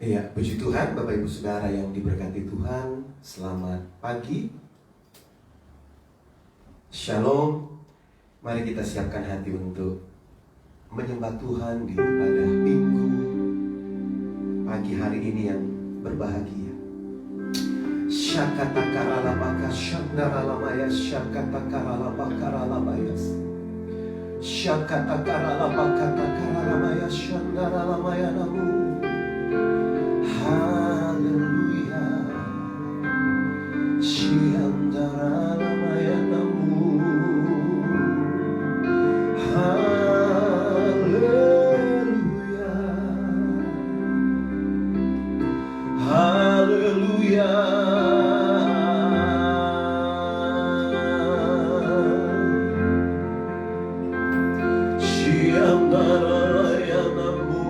Iya, puji Tuhan, Bapak Ibu Saudara yang diberkati Tuhan. Selamat pagi. Shalom. Mari kita siapkan hati untuk menyembah Tuhan di ibadah Minggu pagi hari ini yang berbahagia. Syakatakaralabaka syandaralamaya syakatakaralabakaralabayas. Syakatakaralabaka takaralamaya syandaralamaya namu. Haleluya, Shiandaramaya namu. Haleluya, Haleluya. Shiandaramaya namu.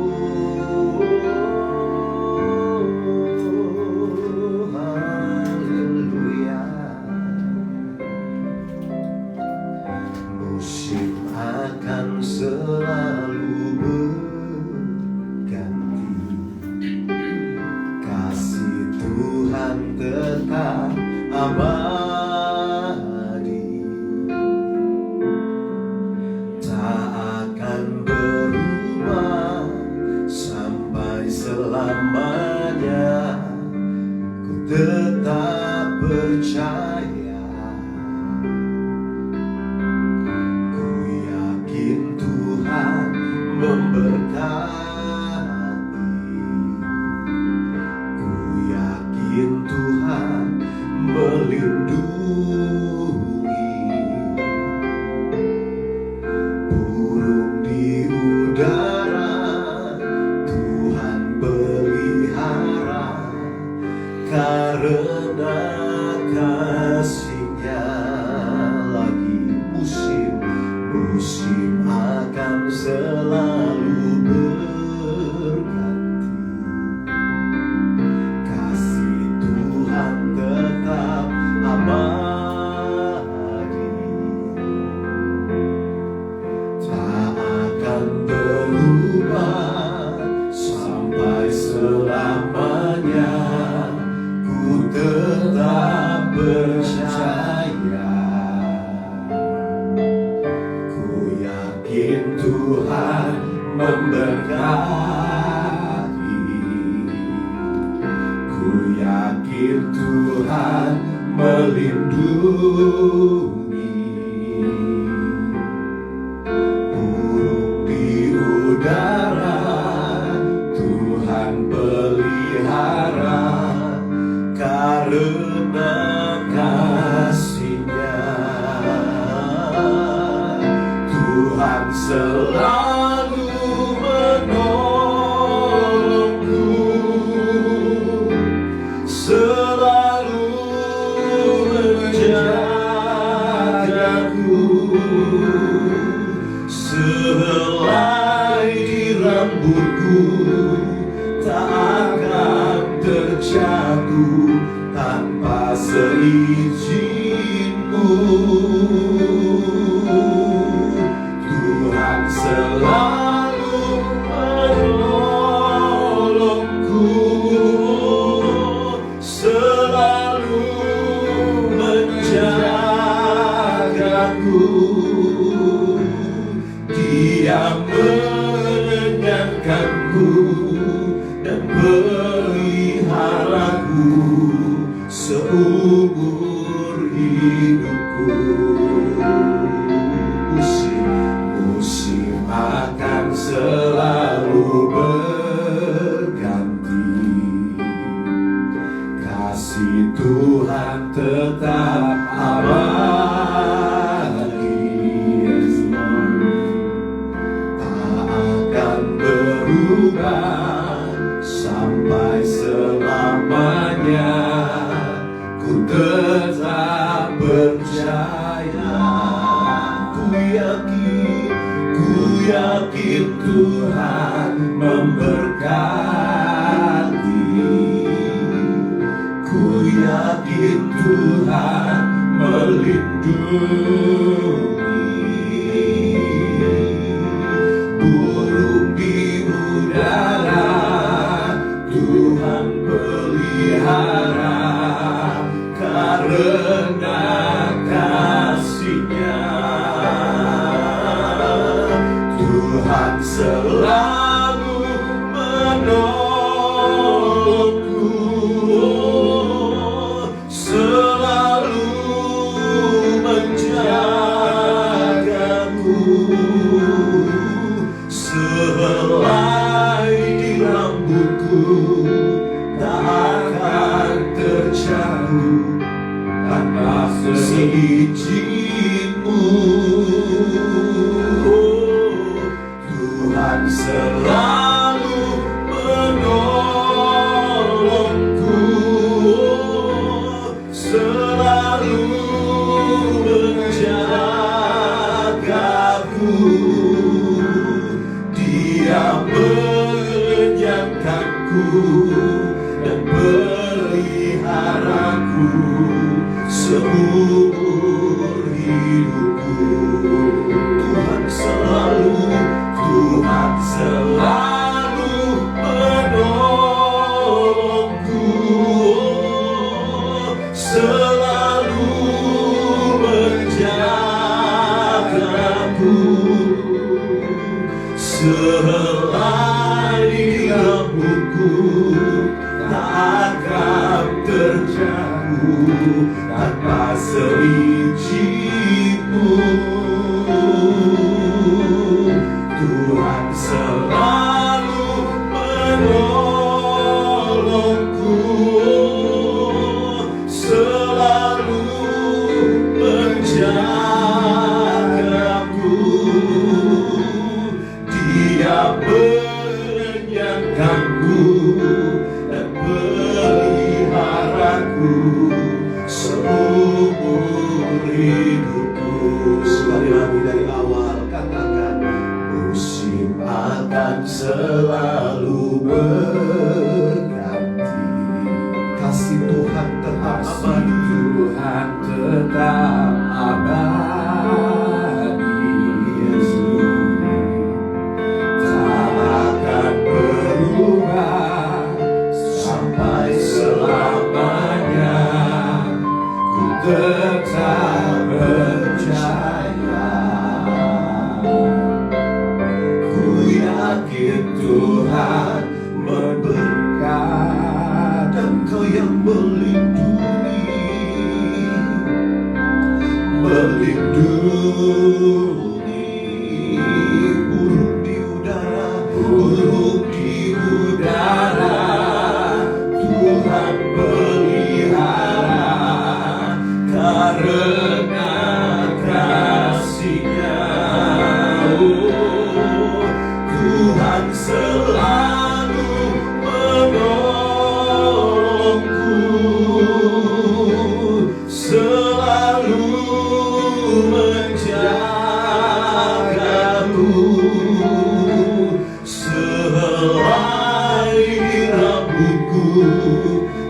Selalu berganti, kasih Tuhan tetap abadi, tak akan berubah sampai selamanya. Ku tetap percaya, memberkati. Ku yakin Tuhan melindungi, burung di udara Tuhan pelihara, karena kasih-Nya. Lagi musim akan selalu berganti, kasih Tuhan tetap abadi, tak akan berubah sampai selamanya. Ku tetap percaya, Tuhan memberkati. Ku yakin Tuhan melindungi, burung di udara Tuhan pelihara, karena kasih-Nya. Tuhan selalu menolongku, selalu menjagaku, sehelai di rambutku tak akan terjatuh tanpa seizin-Mu. Tuhan selalu menolongku, selalu menjagaku. Dia menenangkanku dan peliharaku seumur hidupku. Musim akan selalu berganti, kasih Tuhan tetap abadi, tak akan berubah sampai selamanya. Ku tetap percaya, ku yakin Tuhan memberkati. Ku yakin Tuhan melindungi, burung di udara Tuhan selalu menolongku, selalu menjagaku. Sehelai di rambutku tak akan terjatuh tanpa seizin-Mu. Tuhan selalu menolongku, selalu menjagaku. Dia mengenyangkanku dan peliharaku seumur hidupku. Tuhan selalu menolongku, selalu menjagaku. Sehelai di rambutku tak akan terjatuh tanpa seizin-Mu. Tuhan selalu menolongku, selalu menjagaku. Dia mengenyangkanku dan peliharaku seumur hidupku. Sekali lagi dari awal katakan, musim akan selalu berganti, kasih Tuhan tetap abadi, Tuhan tetap abadi. Yesus tak akan berubah sampai selamanya. Ku tetap percaya, ku yakin Tuhan memberkati, dan Kau yang melindungi burung di udara, Tuhan pelihara karena kasih-Nya. Tuhan selalu menolongku, selalu menjagaku. Sehelai di rambutku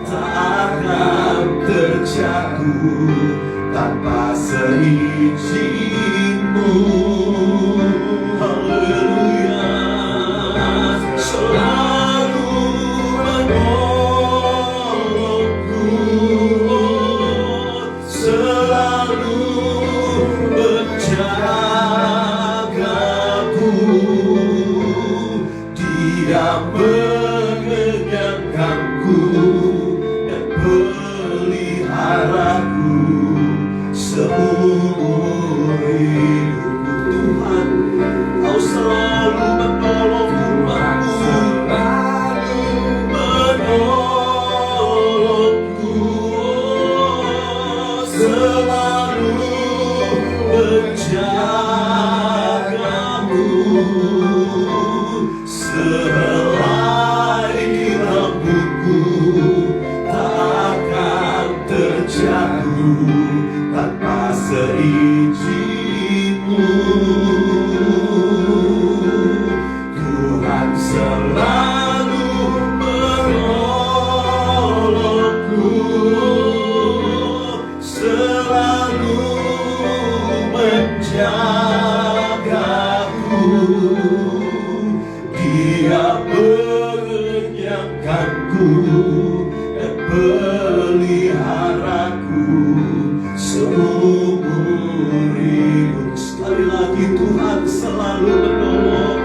tak akan terjatuh tanpa seizin-Mu. Haleluya. Selalu menolongku, selalu menjagaku. Dia mengenyangkanku dan peliharaku seumur hidupku. Tuhan, Kau selalu menolongku, selalu menolongku, selalu menjagaku. Sehelai di rambutku tak akan terjatuh tanpa seizin-Mu. Tuhan selalu menolongku, selalu menjagaku. Dia mengenyangkanku dan peliharaku seumur hidup. Sekali lagi, Tuhan selalu menolong,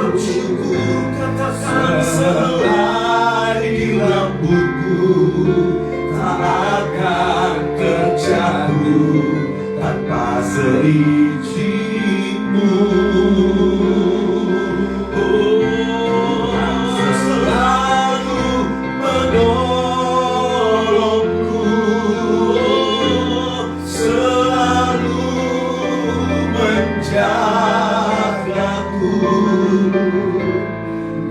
mengucap syukur, katakan selai rambutku tak akan terjatuh tanpa seizinmu. Selalu menolongku, selalu menjagaku.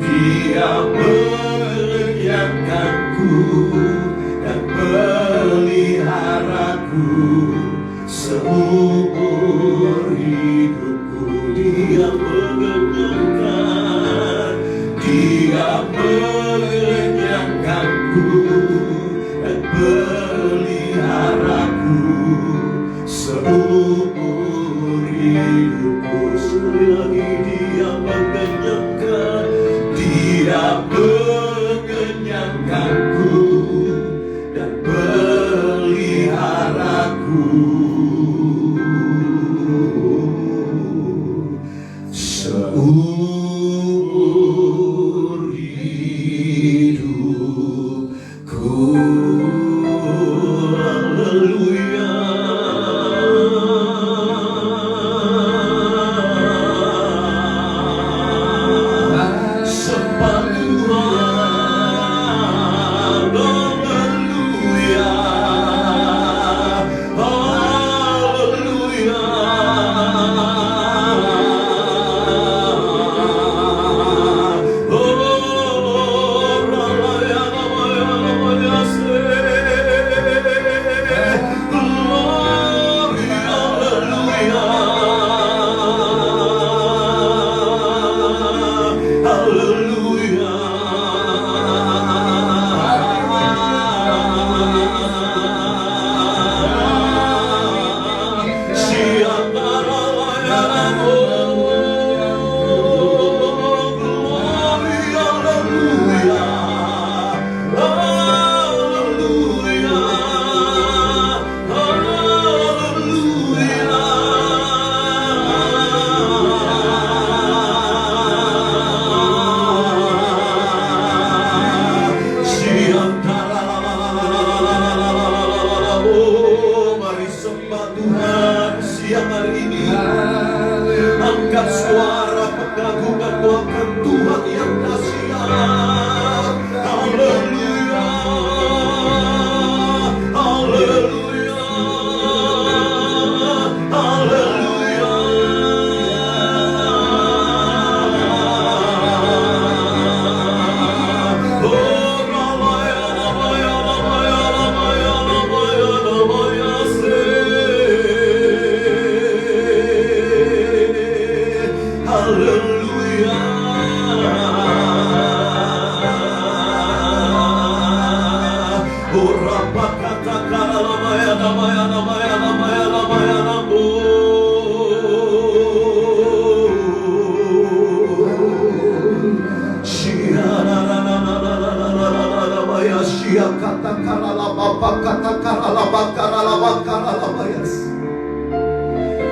Dia melenyapkanku dan peliharaku seumur hidupku. Dia mengenyangkan, dia melenyapkanku dan peliharaku seumur hidupku. Sekali lagi, dia mengenyangkan, dia mengenyangkanku dan peliharaku seumur hidupku. Haleluya. Sembah Tuhan, haleluya, haleluya. Mari sembah Tuhan siang hari ini. Angkat suara pengagungan akan Tuhan yang dahsyat. Haleluya, haleluya, haleluya. Oh, Ramaya, Ramaya, Ramaya, Ramaya, Ramaya, Ramaya, haleluya. Oh, Rapa kata kala Ramaya, Ramaya, Ramaya, Ramaya, Ramaya, Ramaya. Shia na na na na na na na na na na Ramaya, Shia kata kala la bapa kata kala la bakara la bakara la bayas.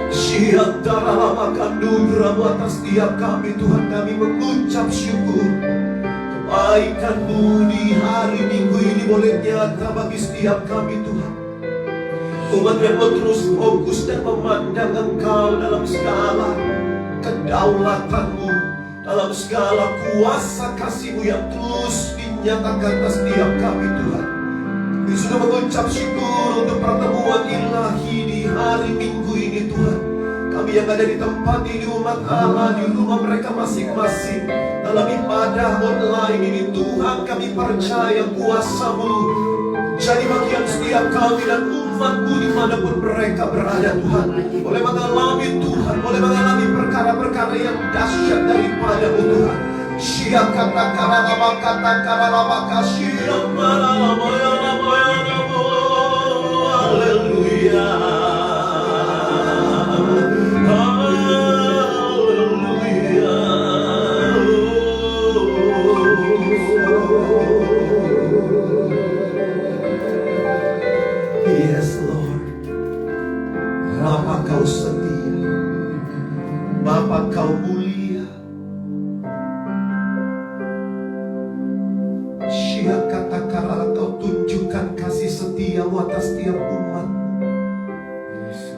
Siantara lama kandung atas setiap kami Tuhan, kami mengucap syukur. Kebaikan-Mu di hari Minggu ini boleh nyata bagi setiap kami Tuhan. Umat yang mau terus fokus dan memandang Engkau dalam segala kedaulatan-Mu, dalam segala kuasa kasih-Mu yang terus dinyatakan atas setiap kami Tuhan. Kami sudah mengucap syukur untuk pertemuan ilahi di hari Minggu ini Tuhan. Kami yang ada di tempat ini, umat Allah di rumah mereka masing-masing, dalam ibadah online ini Tuhan, kami percaya kuasa-Mu jadi bagian setiap kami dan umat-Mu dimanapun mereka berada Tuhan. Boleh mengalami Tuhan, boleh mengalami perkara-perkara yang dahsyat daripada-Mu Tuhan. Syia kata karalama kata karalama kasih lama ya lama ya lama. Haleluya. Yes Lord, Bapa Kau setia, Bapa Kau mulia, atas setiap umat.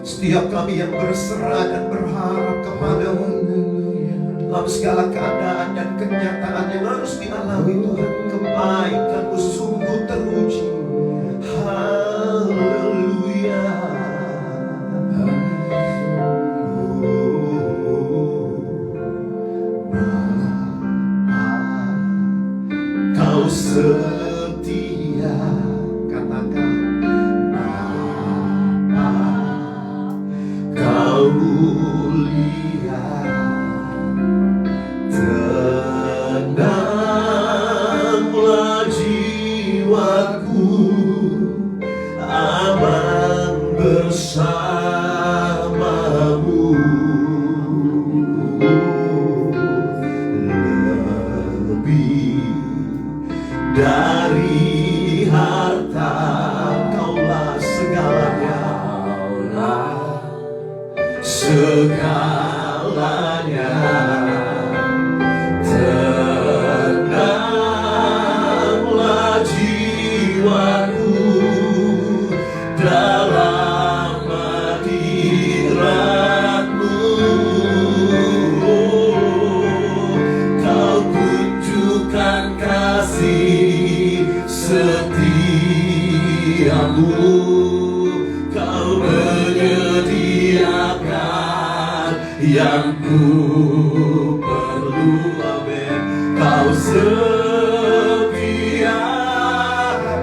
Setiap kami yang berserah dan berharap kepadamu dalam segala keadaan dan kenyataan yang harus dialami Tuhan, kebaikan-Mu sungguh teruji. Haleluya. Kau setia, katakan Bapa. Kau mulia, tenanglah jiwaku, aman bersamamu. Lebih dari harta, Kaulah segalanya, segalanya. Tenanglah jiwaku dalam hadirat-Mu. Kau tunjukkan kasih setiamu. Kau menyediakan yang ku perlu. Amin. Kau setia,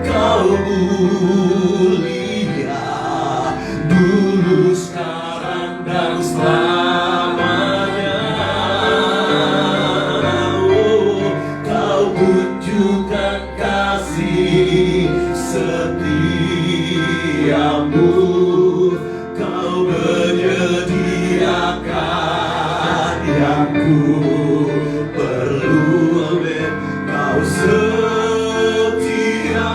Kau mulia, dulu, sekarang, dan selamanya. Oh, Kau tunjukkan kasih setiamu. Kau menyediakan yang ku perlu. Amin. Kau setia,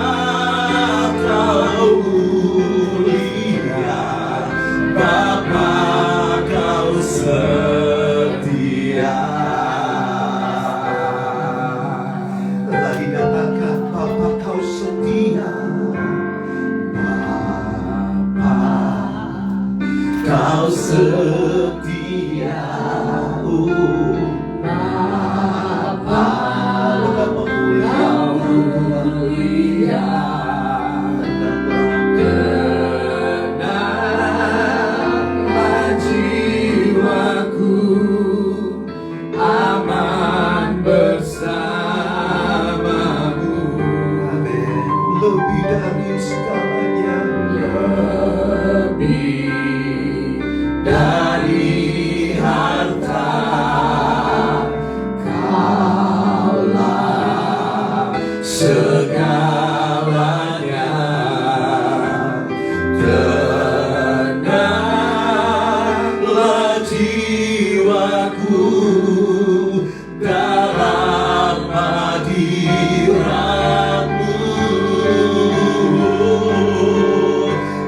Kau mulia, Bapa, Kau setia. Lagi katakan, Bapa, Kau setia. Bapa, Kau setia. Bapa, betapa mulia, tenanglah jiwaku, aman bersamamu. Amin. Lebih dari segalanya, lebih dari harta, Kaulah segalanya. Tenanglah jiwaku dalam hadirat-Mu.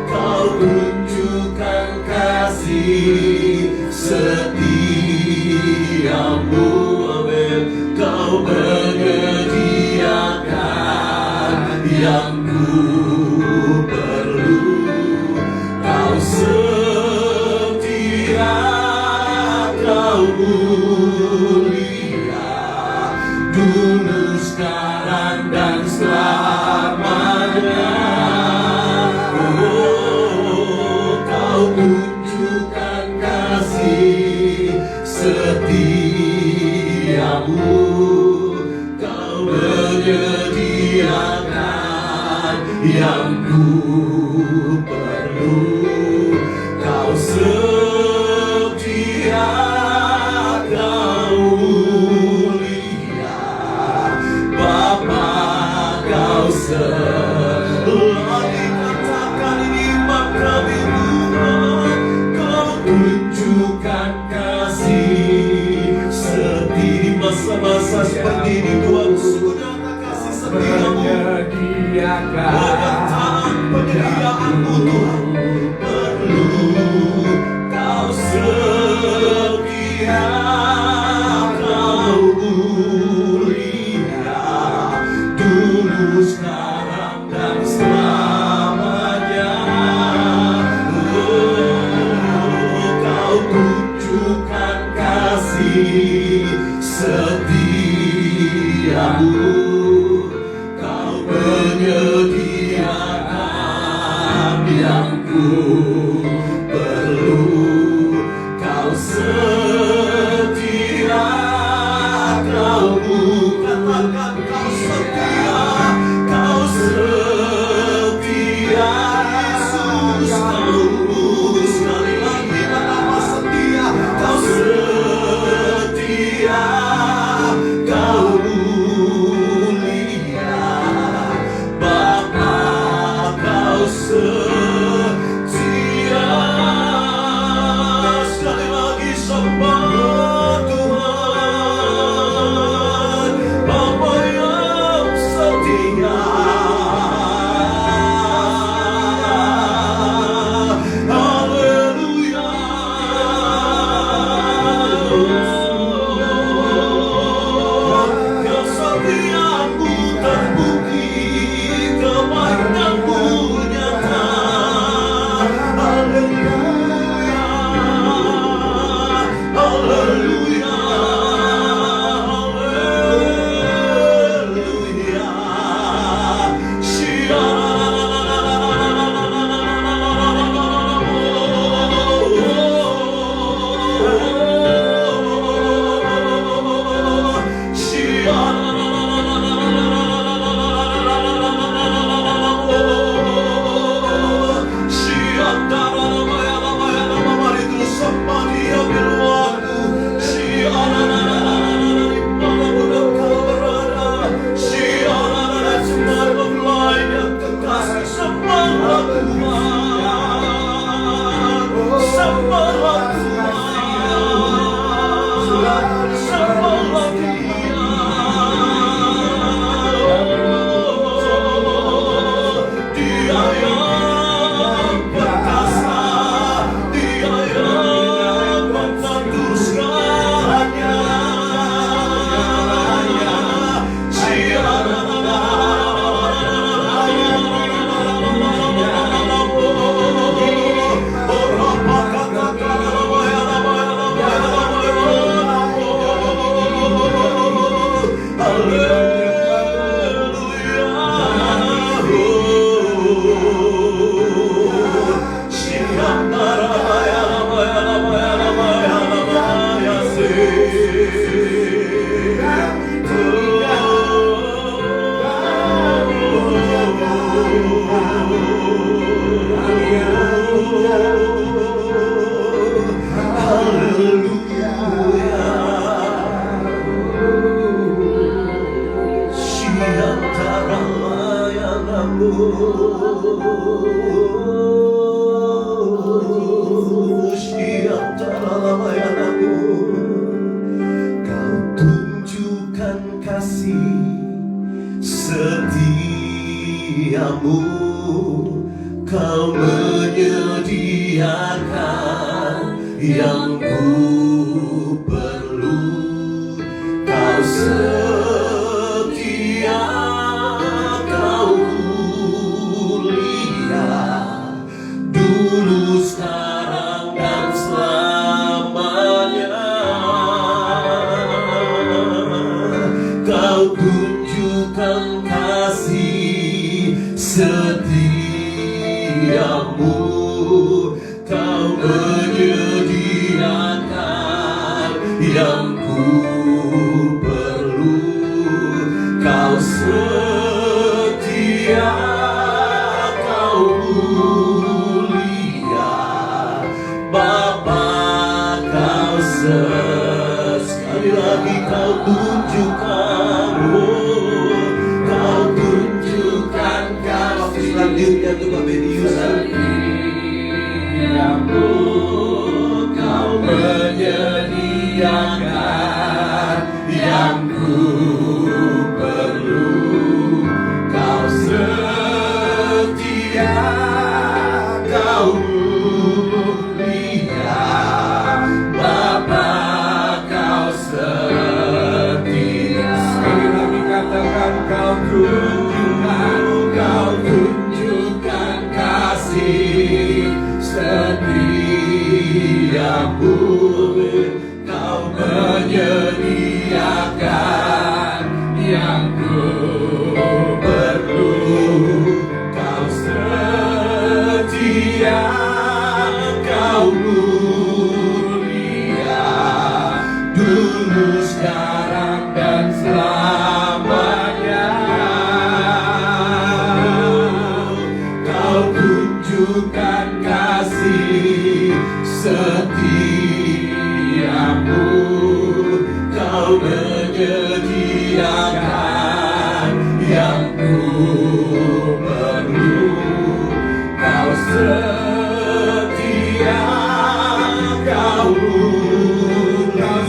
Kau tunjukkan kasih setiamu. Amin. Kau menyediakan yang ku perlu. Kau setia, Kau mulia, dulu, sekarang, dan selamanya. Oh, Kau tunjukkan kasih setiamu. Kau menyediakan yang ku perlu. Kau setia, Kau mulia, Bapa, Kau setia. Katakan ini iman kami Tuhan. Kau tunjukkan kasih setia di masa-masa seperti ini Tuhan. Sungguh nyata kasih setiamu, penyediaan-Mu Tuhan perlu. Kau setia, Kau mulia, dulu, sekarang, dan selamanya. Kau menyediakan yang ku perlu. Kau setia, kau katakan kau setia, kau setia. Yesus, kau sekali lagi nama setia, kau setia, kau mulia. Bapa, kau setia. Sekali lagi sembah Tuhan, Bapa yang setia. Haleluya. Kesetiaanmu terbukti, kebaikanmu nyata. Haleluya. Haleluya. Haleluya. Dia yang perkasa, Dia yang membantu segalanya. Kau tunjukkan kasih setiamu, Kau menyediakan yang ku perlu. Kau setia, Kau mulia, dulu, sekarang, dan selamanya. Kau tunjukkan kasih setiamu, Kau menyediakan yang ku perlu. Kau setia, Kau mulia, Bapa, Kau sekali lagi Kau tunjukkan, Kau tunjukkan kasih selanjutnya untuk setiamu, Kau menyediakan yang ku perlu. Kau setia, Kau mulia, Bapa, Kau setia. Sekali lagi katakan, Kau tunjukkan kasih setiamu, Kau menyediakan sediakan yang ku perlu. Kau setia, kau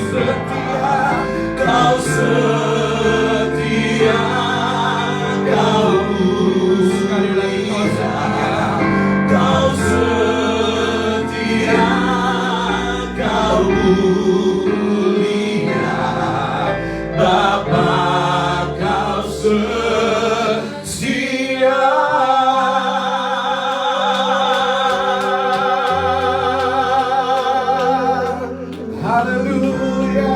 setia, kau setia, kau sekali lagi kau setia, kau mulia, Bapa kau setia. Haleluya.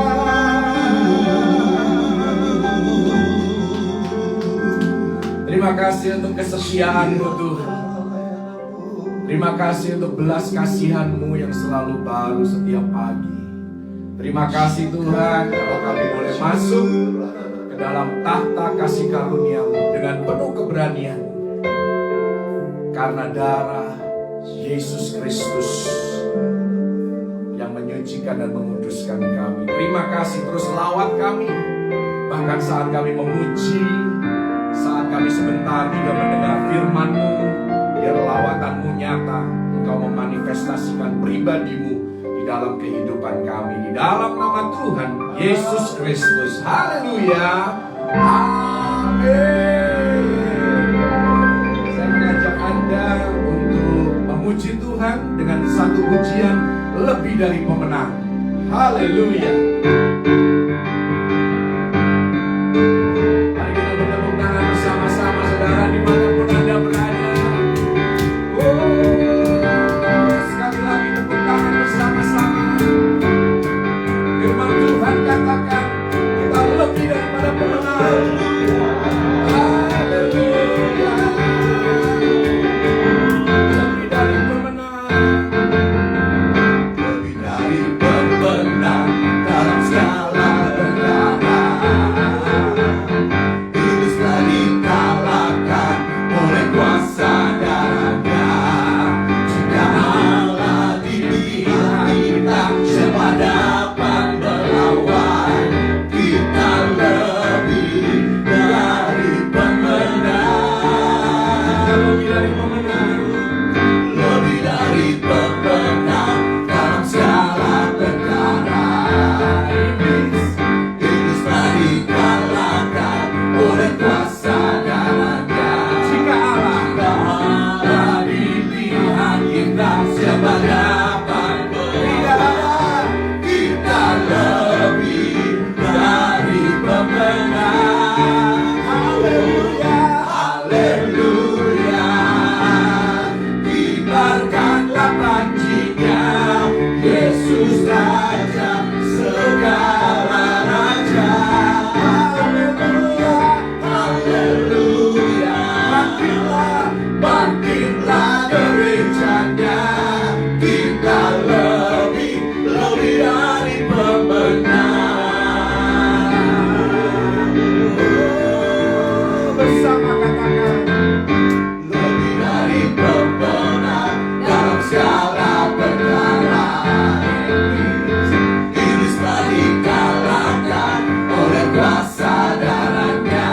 Terima kasih untuk kesetiaan-Mu Tuhan. Terima kasih untuk belas kasihan-Mu yang selalu baru setiap pagi. Terima kasih Tuhan kalau kami boleh masuk ke dalam tahta kasih karunia-Mu dengan penuh keberanian. Karena darah Yesus Kristus yang menyucikan dan menguduskan kami. Terima kasih, terus lawat kami. Bahkan saat kami memuji, saat kami sebentar juga mendengar firman-Mu, biar lawatan-Mu nyata. Engkau memanifestasikan pribadi-Mu di dalam kehidupan kami, di dalam nama Tuhan Yesus Kristus. Haleluya. Amin. Saya mengajak Anda untuk memuji Tuhan dengan satu pujian lebih dari pemenang. Haleluya. Mari kita bertepuk tangan bersama-sama, saudara, dimanapun Anda berada. Sekali lagi tepuk tangan bersama-sama. Firman Tuhan katakan kita lebih daripada pemenang. Haleluya. Lebih dari pemenang. Lebih dari pemenang dalam segala perkara. Iblis telah dikalahkan oleh kuasa darah-Nya. Jika Allah di pihak kita, siapa dapat melawan? Kita lebih dari pemenang. Lebih dari pemenang. Lebih dari pemenang dalam segala perkara. Iblis telah dikalahkan oleh kuasa darah-Nya. Jika Allah di pihak kita, siapa dapat melawan? Kita lebih dari pemenang. Haleluya, haleluya. Kibarkanlah panjinya, Yesus Raja segala raja. Haleluya, haleluya. Bangkitlah, bangkitlah gerejanya. Kita lebih dari pemenang. Bersama katakan lebih dari pemenang dalam segala perkara. Iblis telah dikalahkan oleh kuasa darah-Nya.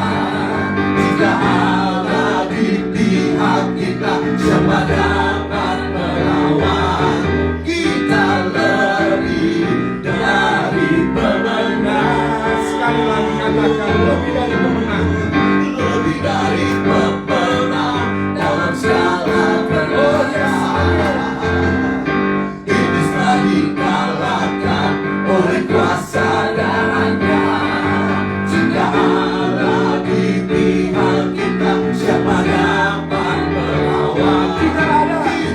Jika Allah di pihak kita, siapa dapat melawan? Kita lebih dari pemenang. Sekali lagi katakan lebih dari pemenang. Lebih dari pemenang dalam segala perkara. Iblis telah dikalahkan oleh kuasa darah-Nya. Jika Allah di pihak kita, siapa dapat melawan? Kita lebih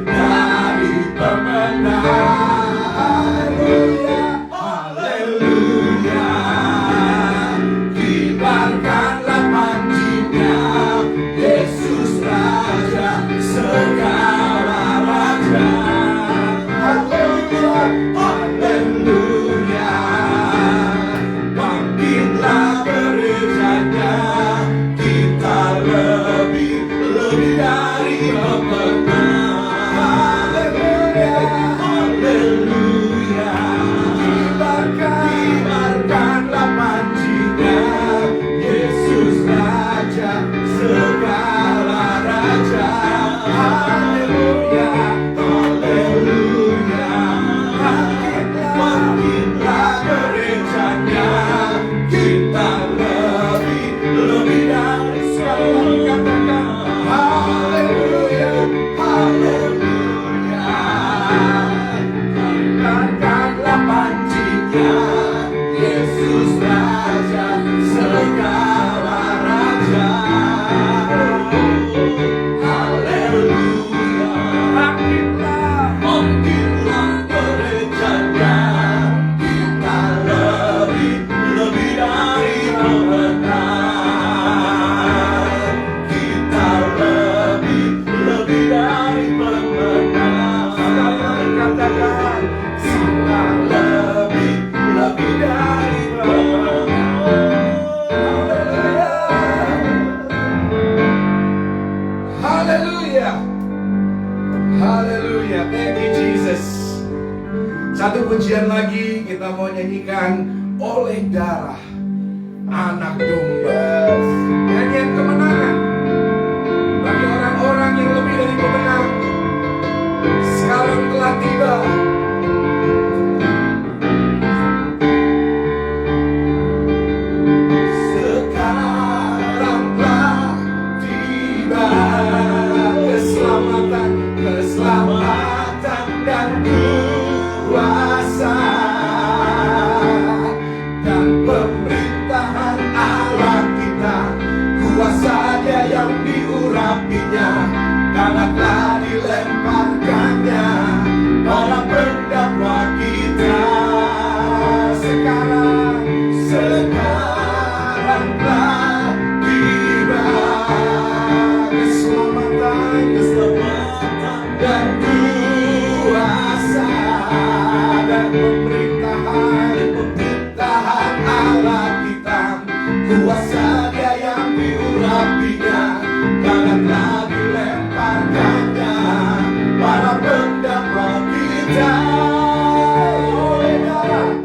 dari pemenang. Haleluya, haleluya. Kibarkanlah pujian lagi, kita mau nyanyikan Oleh Darah Anak Domba. Nyanyian kemenangan bagi orang-orang yang lebih dari pemenang. Sekarang telah tiba. Sekarang telah tiba keselamatan, keselamatan dan kuasa dan pemerintahan Allah kita. Kuasa Dia yang diurapinya, karena telah dilemparkannya para pendakwa kita. Sekarang telah tiba keselamatan, keselamatan dan kuasa dan pemerintahan Allah kita. Kuasa Dia yang diurapinya, karena telah dilemparkannya para pendakwa kita.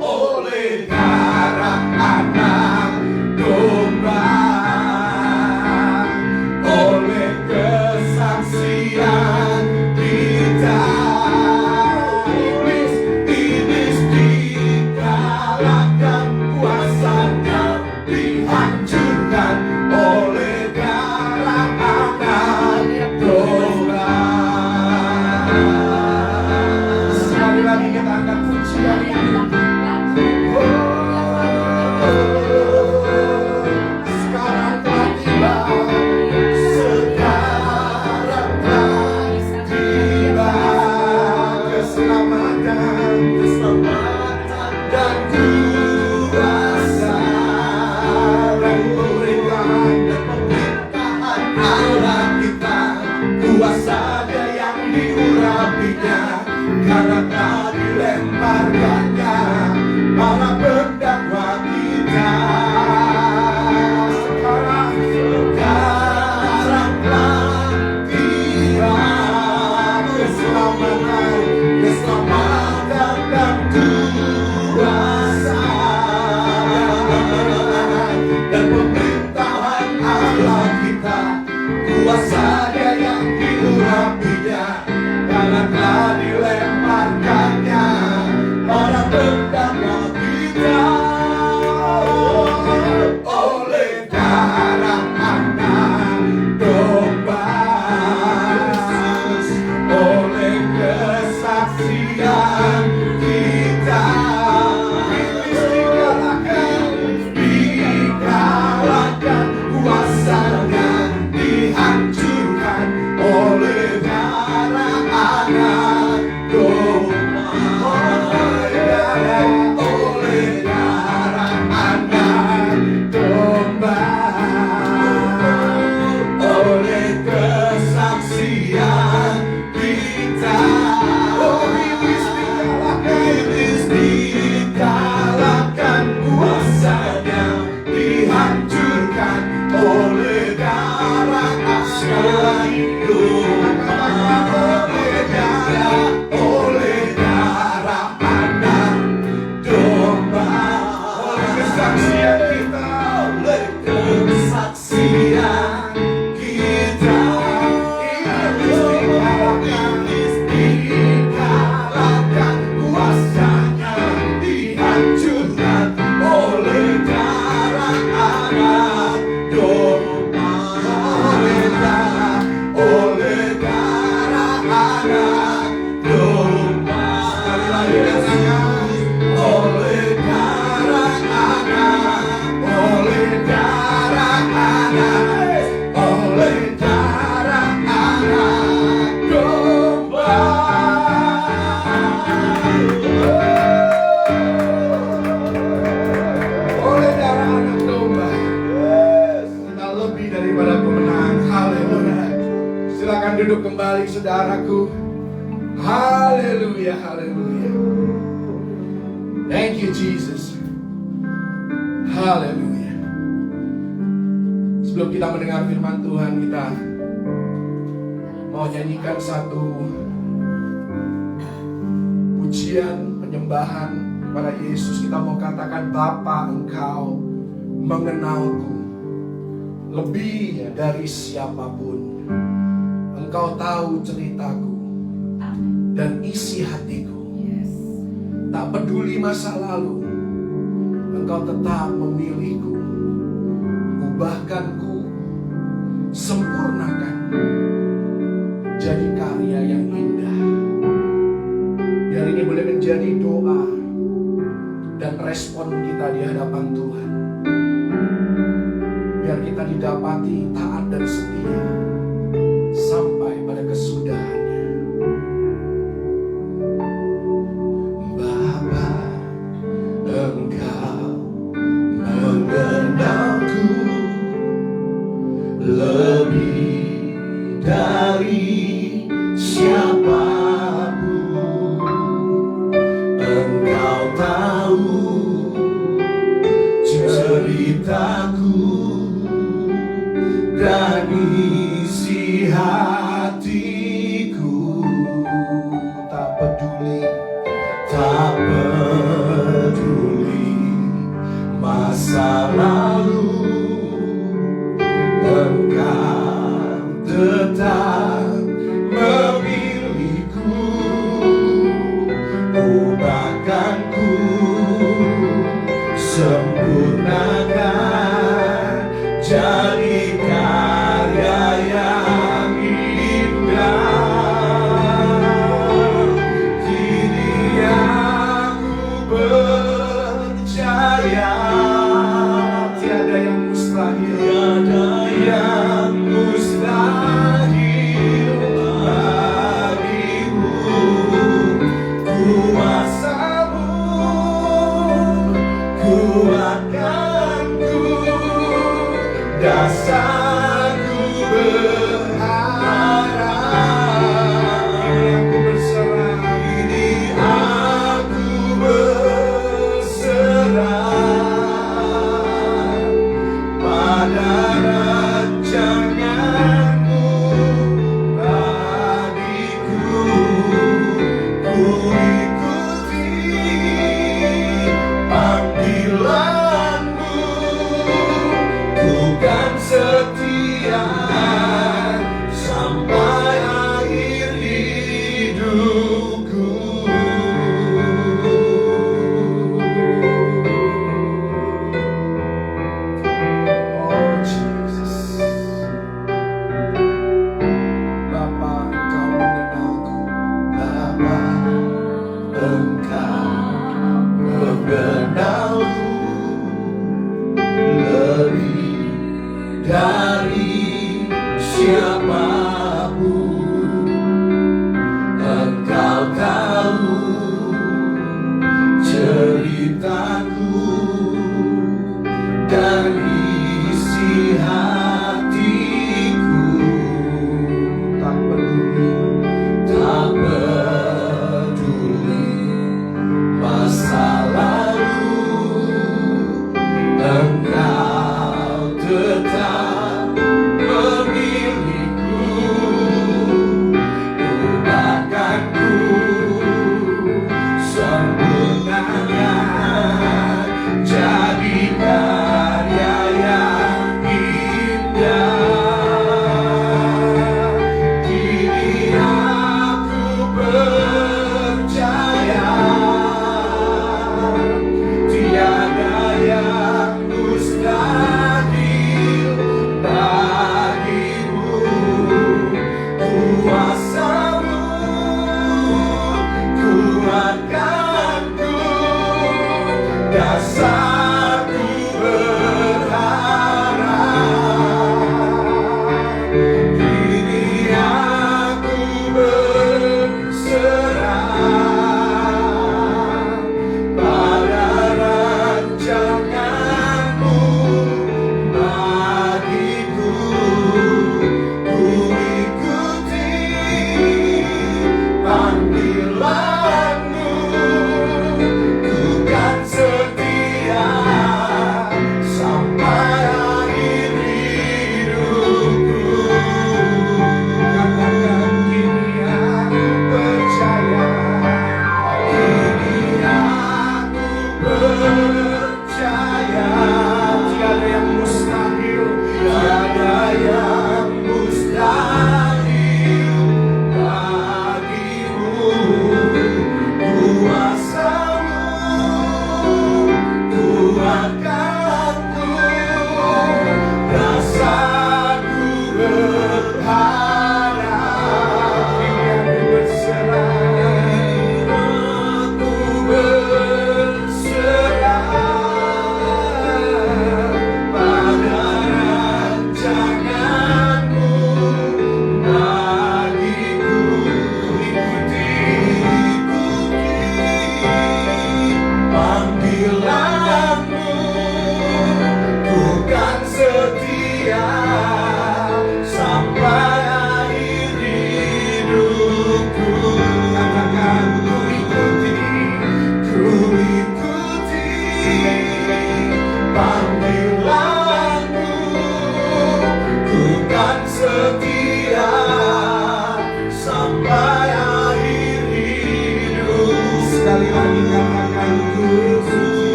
Oleh darah anak domba, oleh kesaksian kita, iblis dikalahkan, kuasanya dihancurkan oleh darah anak domba. Sekali lagi kita angkat pujian ini. Sekarang telah tiba, sekarang telah tiba keselamatan, keselamatan dan kuasa dan pemerintahan Allah kita. Kuasa Dia yang diurapinya, karena telah dilemparkannya para pendakwa kita. Sekarang telah tiba keselamatan, keselamatan dan kuasa dan pemerintahan Allah kita. Kuasa Dia yang diurapinya, karena telah dilemparkannya para pendakwa kita. Oleh darah anak domba, oleh kesaksian kita, iblis dikalahkan, kuasanya dihancurkan oleh darah anak domba. Oleh darah anak domba, oleh kesaksian kita, iblis dikalahkan, kuasanya dihancurkan oleh darah anak domba. Oleh darah anak domba, oleh kesaksian kita, oleh kesaksian kita, iblis dikalahkan, kuasanya dihancurkan oleh darah anak domba. Oleh darah anak domba. Sekali lagi katakan, oleh darah anak, oleh darah anak, oleh darah anak domba. Oleh darah anak domba, kita lebih daripada pemenang. Haleluya. Silakan duduk kembali saudaraku. Haleluya, haleluya. Thank you Jesus. Haleluya. Sebelum kita mendengar firman Tuhan, kita mau nyanyikan satu pujian penyembahan kepada Yesus, kita mau katakan, Bapa, Engkau mengenalku lebih dari siapapun. Engkau tahu ceritaku dan isi hatiku. Tak peduli masa lalu, Engkau tetap memilihku. Ubahkanku, sempurnakan, jadi karya yang indah. Biar ini boleh menjadi doa dan respon kita di hadapan Tuhan. Biar kita didapati taat dan setia sampai pada kesudahannya. Bapa, Engkau mengenalku lebih dari siapapun. Engkau tahu ceritaku dan isi hatiku. Tak peduli masa lalu, Engkau tetap memilihku. Ubahkanku, sempurnakan, jadi karya yang indah. Kini aku percaya Tiada yang mustahil. tiada yang mustahil bagimu. Kuasamu kuatkanku, dasarku berharap. Kini aku berserah pada rancangan-Mu bagiku. Ku ikuti panggilan-Mu, ku kan setia sampai akhir hidupku. Oh Jesus, Bapa, Engkau mengenalku. Bapa, Engkau mengenalku lebih dari siapapun. Engkau tahu ceritaku dan isi hatiku. Tak peduli masa lalu, Engkau tetap memilihku. Ubahkanku, sempurnakan, jadi karya yang indah. Kini aku percaya tiada yang mustahil bagimu. Kuasamu kuatkanku, dasarku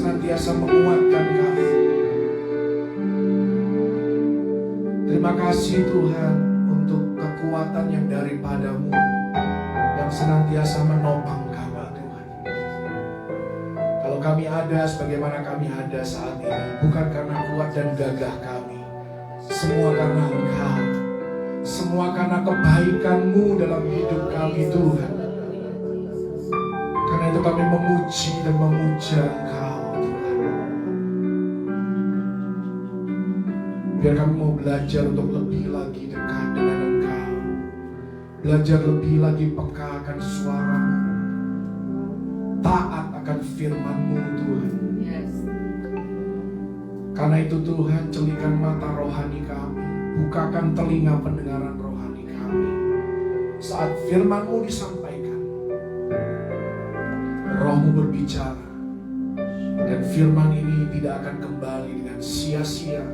senantiasa menguatkan kami. Terima kasih Tuhan untuk kekuatan yang daripada-Mu, yang senantiasa menopang kami Tuhan. Kalau kami ada sebagaimana kami ada saat ini, bukan karena kuat dan gagah kami, semua karena Engkau, semua karena kebaikan-Mu dalam hidup kami Tuhan. Karena itu kami memuji dan memuja Engkau Tuhan. Biar kami mau belajar untuk lebih lagi dekat dengan Engkau, belajar lebih lagi peka akan suara-Mu, taat akan firman-Mu Tuhan. Karena itu Tuhan, celikan mata rohani kami, bukakan telinga pendengaran rohani kami. Saat firman-Mu disampaikan, Roh-Mu berbicara, dan firman ini tidak akan kembali dengan sia-sia,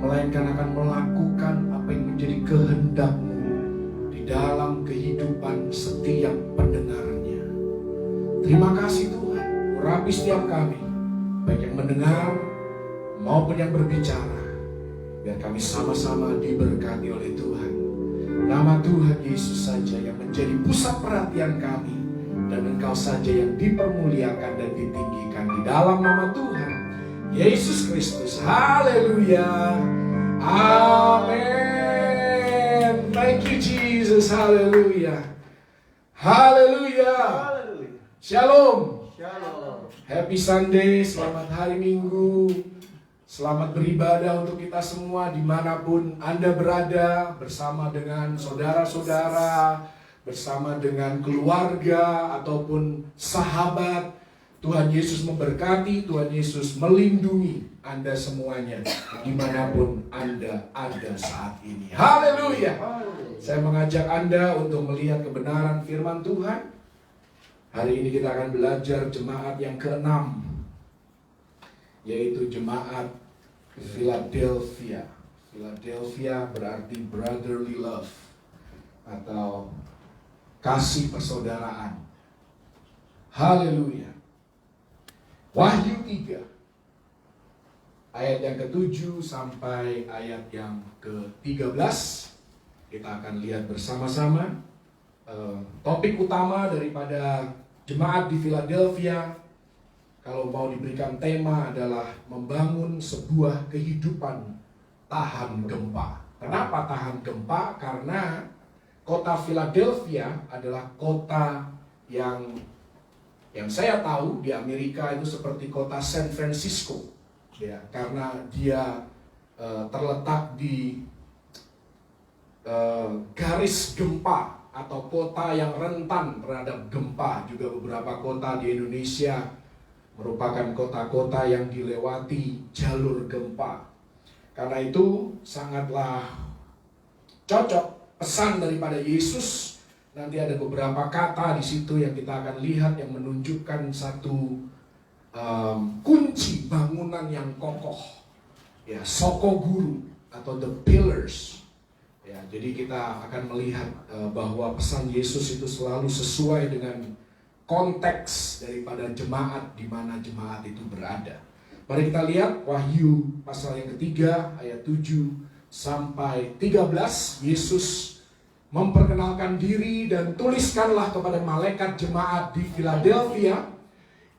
melainkan akan melakukan apa yang menjadi kehendak-Mu di dalam kehidupan setiap pendengarnya. Terima kasih Tuhan, urapi setiap kami, baik yang mendengar maupun yang berbicara, biar kami sama-sama diberkati oleh Tuhan. Nama Tuhan Yesus saja yang menjadi pusat perhatian kami, dan Engkau saja yang dipermuliakan dan ditinggikan di dalam nama Tuhan Yesus Kristus. Haleluya. Amin. Thank you Jesus. Haleluya. Haleluya. Shalom. Happy Sunday. Selamat hari Minggu. Selamat beribadah untuk kita semua dimanapun Anda berada, bersama dengan saudara-saudara, bersama dengan keluarga ataupun sahabat. Tuhan Yesus memberkati, Tuhan Yesus melindungi Anda semuanya dimanapun Anda ada saat ini. Haleluya. Saya mengajak Anda untuk melihat kebenaran firman Tuhan. Hari ini kita akan belajar jemaat yang ke-6, yaitu jemaat Philadelphia. Philadelphia berarti brotherly love atau kasih persaudaraan. Haleluya. Wahyu 3 ayat yang ke-7 sampai ayat yang ke-13. Kita akan lihat bersama-sama topik utama daripada jemaat di Philadelphia. Kalau mau diberikan tema adalah membangun sebuah kehidupan tahan gempa. Kenapa tahan gempa? Karena kota Philadelphia adalah kota yang saya tahu di Amerika itu seperti kota San Francisco, ya, karena dia terletak di garis gempa atau kota yang rentan terhadap gempa. Juga beberapa kota di Indonesia merupakan kota-kota yang dilewati jalur gempa. Karena itu sangatlah cocok pesan daripada Yesus. Nanti ada beberapa kata di situ yang kita akan lihat yang menunjukkan satu kunci bangunan yang kokoh, ya, soko guru atau the pillars. Ya, jadi kita akan melihat bahwa pesan Yesus itu selalu sesuai dengan konteks daripada jemaat di mana jemaat itu berada. Mari kita lihat Wahyu pasal yang ketiga ayat 7 sampai 13. Yesus memperkenalkan diri dan tuliskanlah kepada malaikat jemaat di Philadelphia,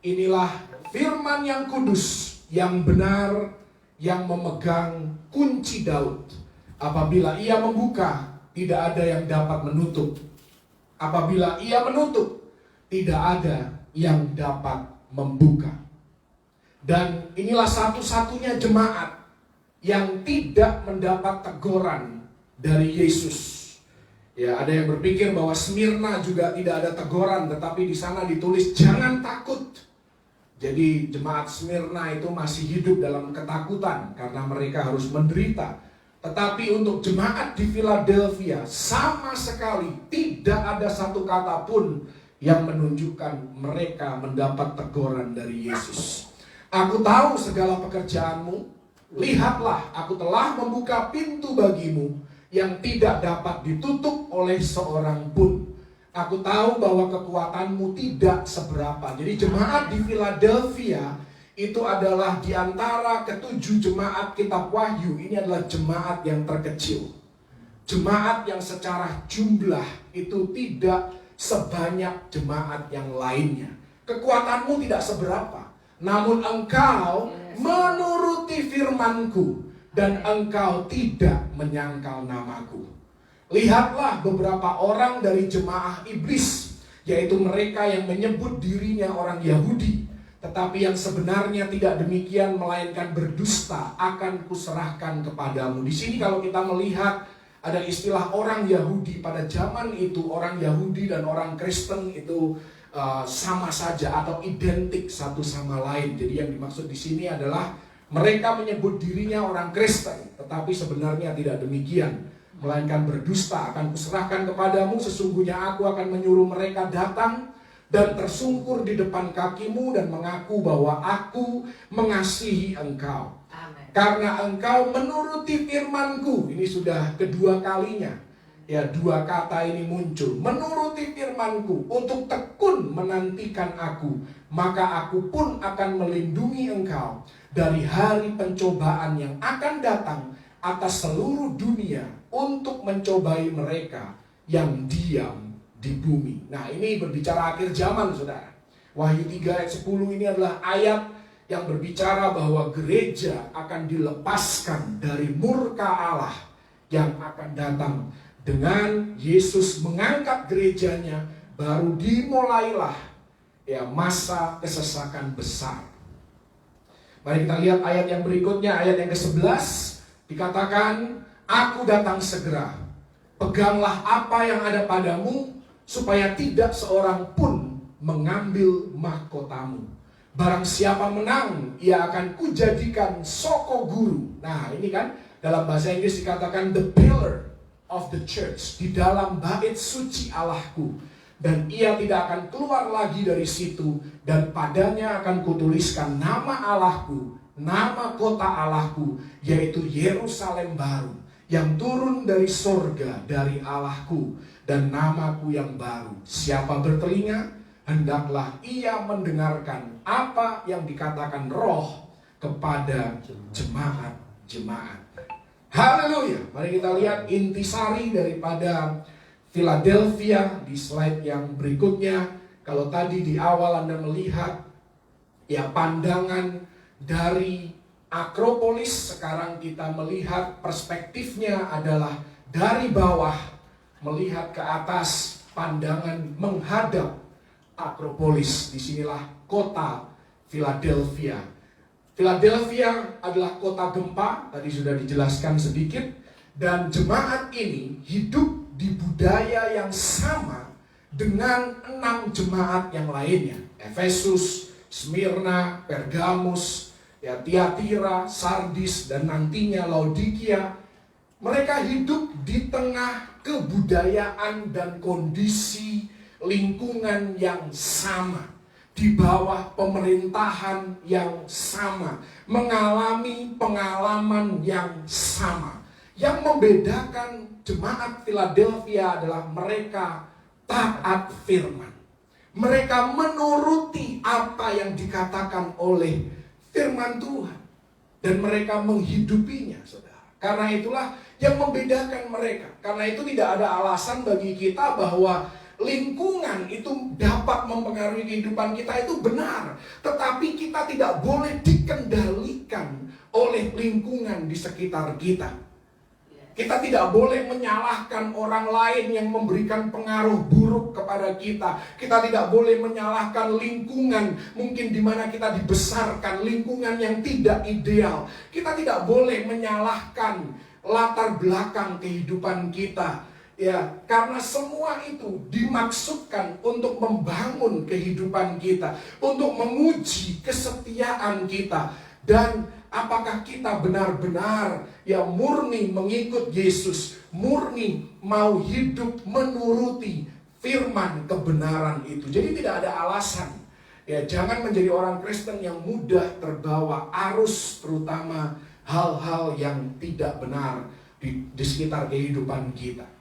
inilah firman yang kudus, yang benar, yang memegang kunci Daud. Apabila ia membuka, tidak ada yang dapat menutup. Apabila ia menutup, tidak ada yang dapat membuka. Dan inilah satu-satunya jemaat yang tidak mendapat teguran dari Yesus. Ya, ada yang berpikir bahwa Smyrna juga tidak ada teguran, tetapi di sana ditulis jangan takut. Jadi jemaat Smyrna itu masih hidup dalam ketakutan karena mereka harus menderita. Tetapi untuk jemaat di Philadelphia sama sekali tidak ada satu kata pun yang menunjukkan mereka mendapat teguran dari Yesus. Aku tahu segala pekerjaanmu, lihatlah aku telah membuka pintu bagimu yang tidak dapat ditutup oleh seorang pun. Aku tahu bahwa kekuatanmu tidak seberapa. Jadi jemaat di Philadelphia itu adalah di antara ketujuh jemaat kitab Wahyu, ini adalah jemaat yang terkecil. Jemaat yang secara jumlah itu tidak sebanyak jemaat yang lainnya. Kekuatanmu tidak seberapa, namun engkau menuruti firman-Ku dan engkau tidak menyangkal namaku. Lihatlah beberapa orang dari jemaah iblis, yaitu mereka yang menyebut dirinya orang Yahudi, tetapi yang sebenarnya tidak demikian, melainkan berdusta, akan kuserahkan kepadamu. Di sini kalau kita melihat ada istilah orang Yahudi pada zaman itu, orang Yahudi dan orang Kristen itu sama saja atau identik satu sama lain. Jadi yang dimaksud di sini adalah mereka menyebut dirinya orang Kristen, tetapi sebenarnya tidak demikian, melainkan berdusta, akan kuserahkan kepadamu. Sesungguhnya aku akan menyuruh mereka datang dan tersungkur di depan kakimu dan mengaku bahwa aku mengasihi engkau. Amen. Karena engkau menuruti firman-Ku. Ini sudah kedua kalinya, ya, dua kata ini muncul. Menuruti firman-Ku, untuk tekun menantikan aku, maka aku pun akan melindungi engkau dari hari pencobaan yang akan datang atas seluruh dunia, untuk mencobai mereka yang diam di bumi. Nah, ini berbicara akhir zaman, saudara. Wahyu 3 ayat 10 ini adalah ayat yang berbicara bahwa gereja akan dilepaskan dari murka Allah yang akan datang. Dengan Yesus mengangkat gerejanya, baru dimulailah ya masa kesesakan besar. Mari kita lihat ayat yang berikutnya, ayat yang ke-11. Dikatakan, aku datang segera. Peganglah apa yang ada padamu, supaya tidak seorang pun mengambil mahkotamu. Barang siapa menang, ia akan kujadikan soko guru. Nah, ini kan dalam bahasa Inggris dikatakan the pillar of the church, di dalam bait suci Allahku. Dan ia tidak akan keluar lagi dari situ, dan padanya akan kutuliskan nama Allahku, nama kota Allahku, yaitu Yerusalem baru, yang turun dari sorga dari Allahku, dan namaku yang baru. Siapa bertelinga, hendaklah ia mendengarkan apa yang dikatakan Roh kepada jemaat-jemaat. Haleluya. Mari kita lihat intisari daripada Philadelphia di slide yang berikutnya. Kalau tadi di awal Anda melihat ya pandangan dari Akropolis, sekarang kita melihat perspektifnya adalah dari bawah melihat ke atas, pandangan menghadap Akropolis. Disinilah kota Philadelphia. Philadelphia adalah kota gempa, tadi sudah dijelaskan sedikit. Dan jemaat ini hidup di budaya yang sama dengan 6 jemaat yang lainnya. Efesus, Smyrna, Pergamus, ya, Tiatira, Sardis, dan nantinya Laodikia. Mereka hidup di tengah kebudayaan dan kondisi lingkungan yang sama, di bawah pemerintahan yang sama, mengalami pengalaman yang sama. Yang membedakan jemaat Philadelphia adalah mereka taat firman. Mereka menuruti apa yang dikatakan oleh firman Tuhan, dan mereka menghidupinya, saudara. Karena itulah yang membedakan mereka. Karena itu tidak ada alasan bagi kita bahwa lingkungan itu dapat mempengaruhi kehidupan kita, itu benar. Tetapi kita tidak boleh dikendalikan oleh lingkungan di sekitar kita. Kita tidak boleh menyalahkan orang lain yang memberikan pengaruh buruk kepada kita. Kita tidak boleh menyalahkan lingkungan mungkin di mana kita dibesarkan, lingkungan yang tidak ideal. Kita tidak boleh menyalahkan latar belakang kehidupan kita. Ya, karena semua itu dimaksudkan untuk membangun kehidupan kita, untuk menguji kesetiaan kita, dan apakah kita benar-benar ya murni mengikut Yesus, murni mau hidup menuruti firman kebenaran itu. Jadi tidak ada alasan. Ya, jangan menjadi orang Kristen yang mudah terbawa arus, terutama hal-hal yang tidak benar di sekitar kehidupan kita.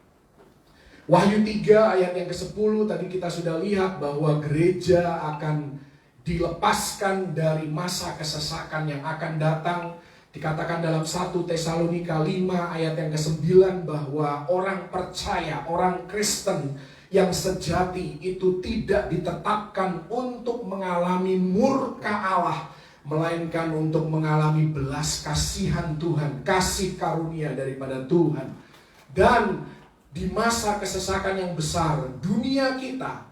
Wahyu 3 ayat yang ke-10 tadi kita sudah lihat bahwa gereja akan dilepaskan dari masa kesesakan yang akan datang. Dikatakan dalam 1 Tesalonika 5 ayat yang ke-9 bahwa orang percaya, orang Kristen yang sejati itu tidak ditetapkan untuk mengalami murka Allah, melainkan untuk mengalami belas kasihan Tuhan, kasih karunia daripada Tuhan. Dan di masa kesesakan yang besar, dunia kita,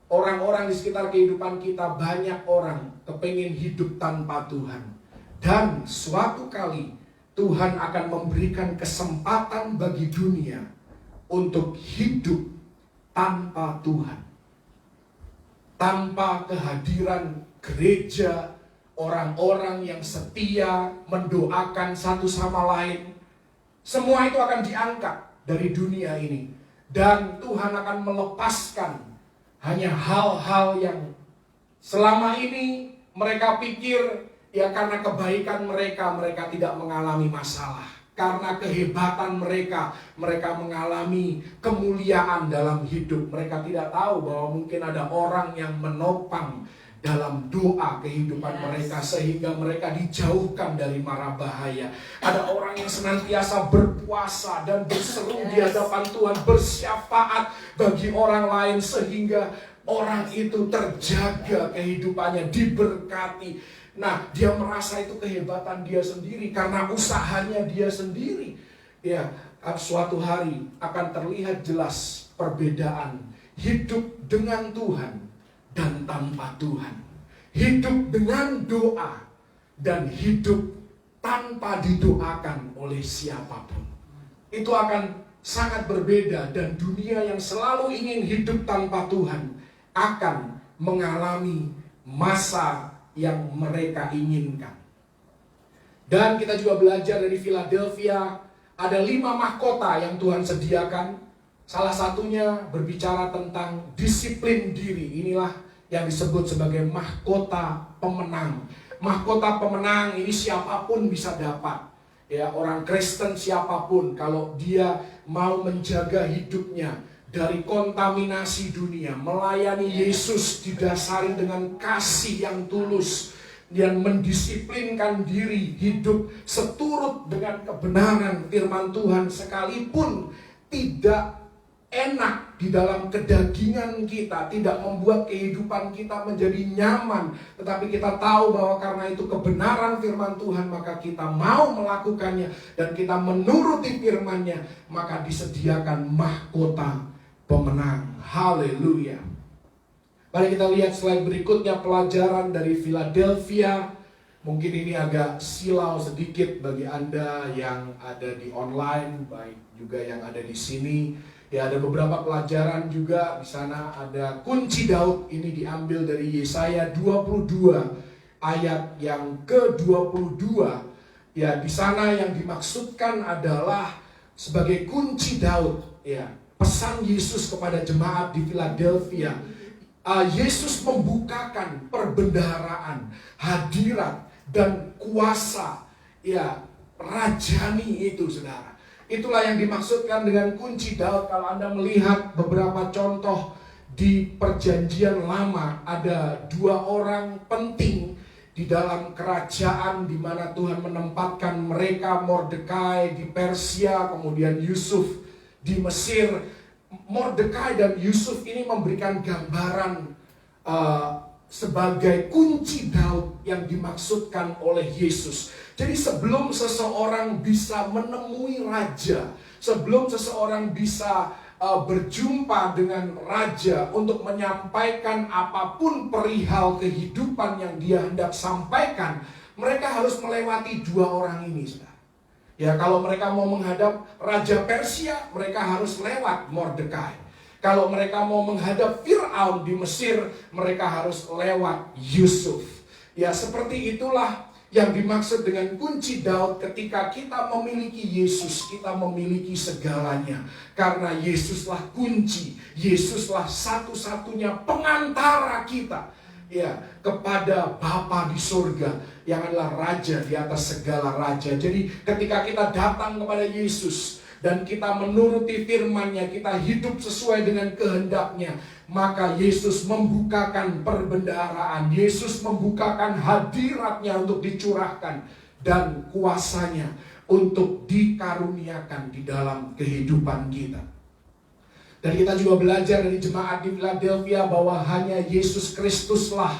orang-orang di sekitar kehidupan kita, banyak orang kepingin hidup tanpa Tuhan. Dan suatu kali Tuhan akan memberikan kesempatan bagi dunia untuk hidup tanpa Tuhan, tanpa kehadiran gereja, orang-orang yang setia mendoakan satu sama lain. Semua itu akan diangkat dari dunia ini, dan Tuhan akan melepaskan hanya hal-hal yang selama ini mereka pikir ya karena kebaikan mereka tidak mengalami masalah. Karena kehebatan mereka mengalami kemuliaan dalam hidup. Mereka tidak tahu bahwa mungkin ada orang yang menopang dalam doa kehidupan mereka, sehingga mereka dijauhkan dari mara bahaya. Ada orang yang senantiasa berpuasa dan berseru di hadapan Tuhan, bersyafaat bagi orang lain, sehingga orang itu terjaga kehidupannya, diberkati. Nah, dia merasa itu kehebatan dia sendiri karena usahanya dia sendiri. Ya, suatu hari akan terlihat jelas perbedaan hidup dengan Tuhan dan tanpa Tuhan. Hidup dengan doa dan hidup tanpa didoakan oleh siapapun. Itu akan sangat berbeda, dan dunia yang selalu ingin hidup tanpa Tuhan akan mengalami masa yang mereka inginkan. Dan kita juga belajar dari Philadelphia, ada 5 mahkota yang Tuhan sediakan. Salah satunya berbicara tentang disiplin diri. Inilah yang disebut sebagai mahkota pemenang. Mahkota pemenang ini siapapun bisa dapat. Ya, orang Kristen siapapun, kalau dia mau menjaga hidupnya dari kontaminasi dunia, melayani Yesus didasari dengan kasih yang tulus, dan mendisiplinkan diri hidup seturut dengan kebenaran firman Tuhan, sekalipun tidak enak di dalam kedagingan kita, tidak membuat kehidupan kita menjadi nyaman, tetapi kita tahu bahwa karena itu kebenaran firman Tuhan, maka kita mau melakukannya dan kita menuruti firman-Nya, maka disediakan mahkota pemenang. Haleluya. Mari kita lihat slide berikutnya, pelajaran dari Philadelphia. Mungkin ini agak silau sedikit bagi Anda yang ada di online, baik juga yang ada di sini. Ya, ada beberapa pelajaran juga di sana. Ada kunci Daud, ini diambil dari Yesaya 22 ayat yang ke-22. Ya, di sana yang dimaksudkan adalah sebagai kunci Daud, ya. Pesan Yesus kepada jemaat di Philadelphia. Yesus membukakan perbendaharaan, hadirat dan kuasa, ya, rajani itu, saudara. Itulah yang dimaksudkan dengan kunci Daud. Kalau Anda melihat beberapa contoh di Perjanjian Lama, ada 2 orang penting di dalam kerajaan di mana Tuhan menempatkan mereka, Mordekai di Persia, kemudian Yusuf di Mesir. Mordekai dan Yusuf ini memberikan gambaran sebagai kunci Daud yang dimaksudkan oleh Yesus. Jadi sebelum seseorang bisa menemui raja, sebelum seseorang bisa berjumpa dengan raja untuk menyampaikan apapun perihal kehidupan yang dia hendak sampaikan, mereka harus melewati 2 orang ini, saudara. Ya, kalau mereka mau menghadap Raja Persia, mereka harus lewat Mordekai. Kalau mereka mau menghadap Fir'aun di Mesir, mereka harus lewat Yusuf. Ya, seperti itulah yang dimaksud dengan kunci Daud. Ketika kita memiliki Yesus, kita memiliki segalanya. Karena Yesuslah kunci, Yesuslah satu-satunya pengantara kita, ya, kepada Bapa di surga yang adalah raja di atas segala raja. Jadi ketika kita datang kepada Yesus, dan kita menuruti firman-Nya, kita hidup sesuai dengan kehendak-Nya, maka Yesus membukakan perbendaharaan, Yesus membukakan hadirat-Nya untuk dicurahkan, dan kuasa-Nya untuk dikaruniakan di dalam kehidupan kita. Dan kita juga belajar dari jemaat di Philadelphia bahwa hanya Yesus Kristuslah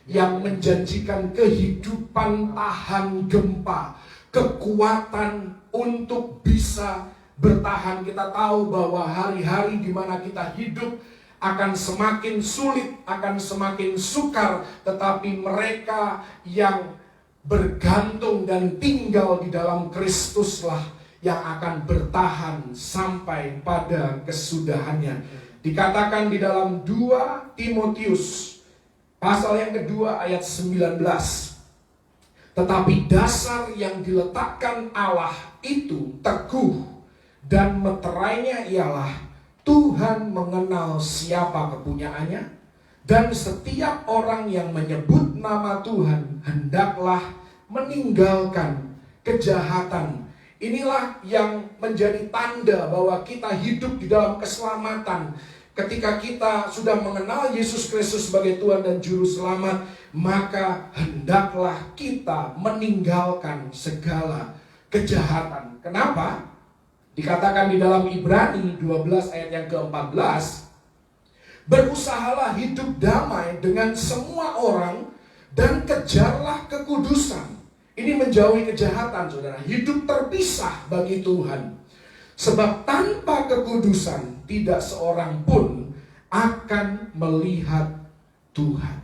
yang menjanjikan kehidupan tahan gempa, kekuatan untuk bisa bertahan. Kita tahu bahwa hari-hari di mana kita hidup akan semakin sulit, akan semakin sukar, tetapi mereka yang bergantung dan tinggal di dalam Kristuslah yang akan bertahan sampai pada kesudahannya. Dikatakan di dalam 2 Timotius pasal yang kedua ayat 19. Tetapi dasar yang diletakkan Allah itu teguh, dan meterainya ialah Tuhan mengenal siapa kepunyaannya, dan setiap orang yang menyebut nama Tuhan hendaklah meninggalkan kejahatan. Inilah yang menjadi tanda bahwa kita hidup di dalam keselamatan. Ketika kita sudah mengenal Yesus Kristus sebagai Tuhan dan Juru Selamat, maka hendaklah kita meninggalkan segala kejahatan. Kenapa? Dikatakan di dalam Ibrani 12 ayat yang ke-14, berusahalah hidup damai dengan semua orang dan kejarlah kekudusan. Ini menjauhi kejahatan, saudara. Hidup terpisah bagi Tuhan. Sebab tanpa kekudusan tidak seorang pun akan melihat Tuhan.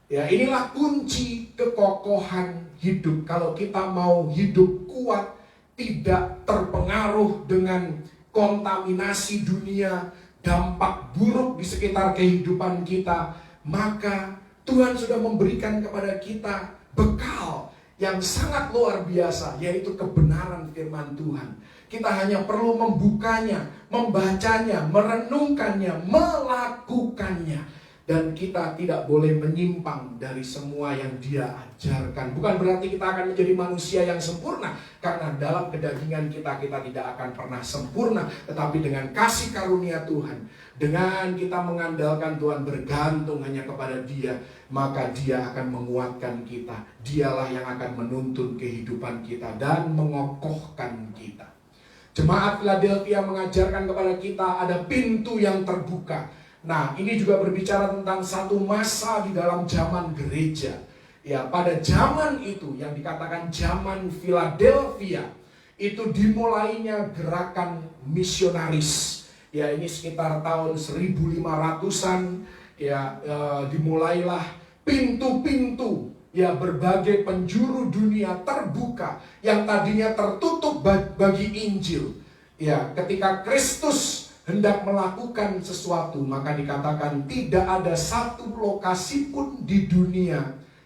Ya, inilah kunci kekokohan hidup. Kalau kita mau hidup kuat, tidak terpengaruh dengan kontaminasi dunia, dampak buruk di sekitar kehidupan kita, maka Tuhan sudah memberikan kepada kita bekal yang sangat luar biasa, yaitu kebenaran firman Tuhan. Kita hanya perlu membukanya, membacanya, merenungkannya, melakukannya. Dan kita tidak boleh menyimpang dari semua yang Dia ajarkan. Bukan berarti kita akan menjadi manusia yang sempurna, karena dalam kedagingan kita tidak akan pernah sempurna. Tetapi dengan kasih karunia Tuhan, dengan kita mengandalkan Tuhan, bergantung hanya kepada Dia, maka Dia akan menguatkan kita. Dialah yang akan menuntun kehidupan kita dan mengokohkan kita. Jemaat Philadelphia mengajarkan kepada kita ada pintu yang terbuka. Nah, ini juga berbicara tentang satu masa di dalam zaman gereja. Ya, pada zaman itu yang dikatakan zaman Philadelphia, itu dimulainya gerakan misionaris. Ya, ini sekitar tahun 1500-an. Ya, dimulailah pintu-pintu, ya, berbagai penjuru dunia terbuka yang tadinya tertutup bagi Injil. Ya, ketika Kristus hendak melakukan sesuatu, maka dikatakan tidak ada satu lokasi pun di dunia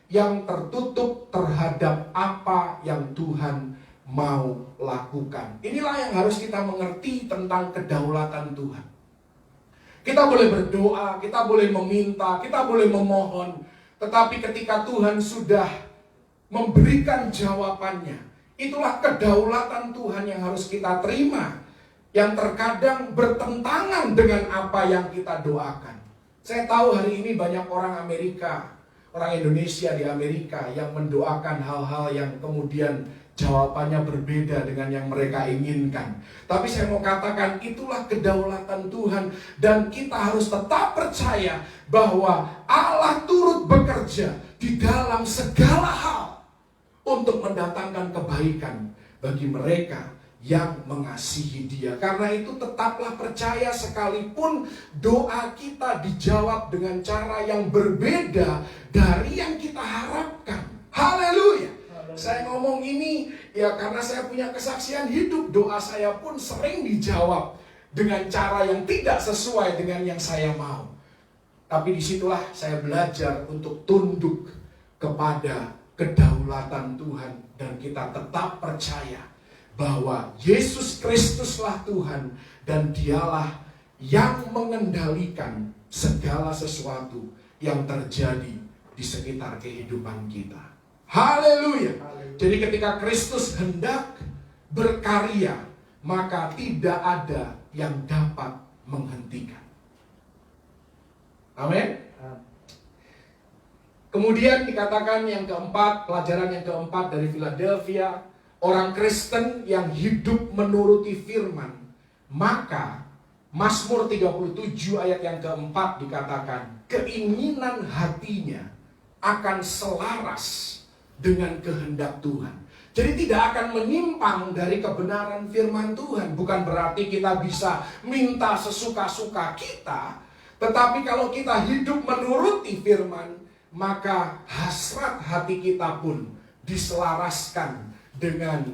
yang tertutup terhadap apa yang Tuhan mau lakukan. Inilah yang harus kita mengerti tentang kedaulatan Tuhan. Kita boleh berdoa, kita boleh meminta, kita boleh memohon, tetapi ketika Tuhan sudah memberikan jawabannya, itulah kedaulatan Tuhan yang harus kita terima, yang terkadang bertentangan dengan apa yang kita doakan. Saya tahu hari ini banyak orang Amerika, orang Indonesia di Amerika yang mendoakan hal-hal yang kemudian jawabannya berbeda dengan yang mereka inginkan. Tapi saya mau katakan itulah kedaulatan Tuhan, dan kita harus tetap percaya bahwa Allah turut bekerja di dalam segala hal untuk mendatangkan kebaikan bagi mereka yang mengasihi Dia. Karena itu tetaplah percaya, sekalipun doa kita dijawab dengan cara yang berbeda dari yang kita harapkan. Haleluya. Saya ngomong ini ya karena saya punya kesaksian hidup. Doa saya pun sering dijawab dengan cara yang tidak sesuai dengan yang saya mau. Tapi disitulah saya belajar untuk tunduk kepada kedaulatan Tuhan, dan kita tetap percaya bahwa Yesus Kristuslah Tuhan, dan Dialah yang mengendalikan segala sesuatu yang terjadi di sekitar kehidupan kita. Haleluya. Jadi ketika Kristus hendak berkarya, maka tidak ada yang dapat menghentikan. Amin. Kemudian dikatakan yang keempat, pelajaran yang keempat dari Philadelphia, orang Kristen yang hidup menuruti firman, maka Mazmur 37 ayat yang keempat dikatakan, keinginan hatinya akan selaras dengan kehendak Tuhan. Jadi tidak akan menyimpang dari kebenaran firman Tuhan. Bukan berarti kita bisa minta sesuka-suka kita, tetapi kalau kita hidup menuruti firman, maka hasrat hati kita pun diselaraskan dengan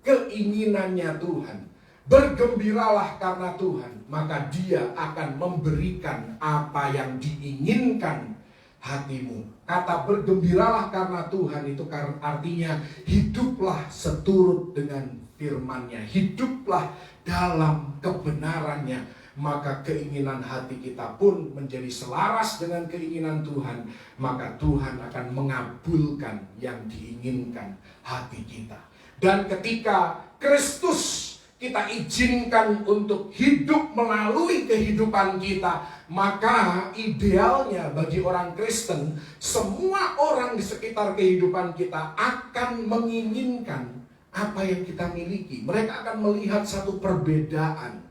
keinginannya Tuhan. Bergembiralah karena Tuhan, maka Dia akan memberikan apa yang diinginkan hatimu. Kata bergembiralah karena Tuhan itu artinya hiduplah seturut dengan firman-Nya, hiduplah dalam kebenarannya, maka keinginan hati kita pun menjadi selaras dengan keinginan Tuhan, maka Tuhan akan mengabulkan yang diinginkan hati kita. Dan ketika Kristus kita izinkan untuk hidup melalui kehidupan kita, maka idealnya bagi orang Kristen, semua orang di sekitar kehidupan kita akan menginginkan apa yang kita miliki. Mereka akan melihat satu perbedaan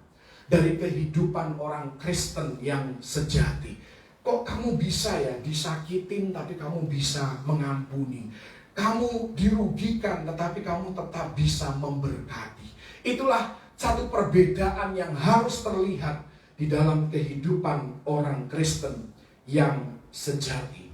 dari kehidupan orang Kristen yang sejati. Kok kamu bisa ya disakitin tapi kamu bisa mengampuni? Kamu dirugikan tetapi kamu tetap bisa memberkati. Itulah satu perbedaan yang harus terlihat di dalam kehidupan orang Kristen yang sejati.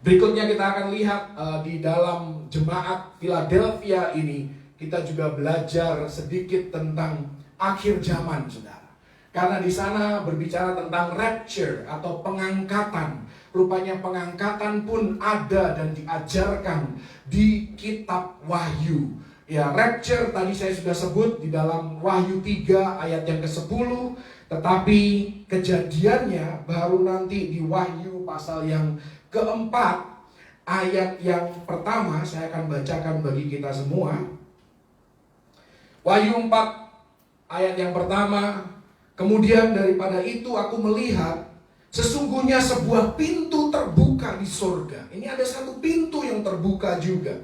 Berikutnya kita akan lihat di dalam jemaat Philadelphia ini, kita juga belajar sedikit tentang akhir zaman, saudara. Karena di sana berbicara tentang rapture atau pengangkatan. Rupanya pengangkatan pun ada dan diajarkan di kitab Wahyu. Ya, rapture tadi saya sudah sebut di dalam Wahyu 3 ayat yang ke-10, tetapi kejadiannya baru nanti di Wahyu pasal yang keempat ayat yang pertama. Saya akan bacakan bagi kita semua. Wahyu 4 ayat yang pertama, kemudian daripada itu aku melihat sesungguhnya sebuah pintu terbuka di surga. Ini ada satu pintu yang terbuka juga.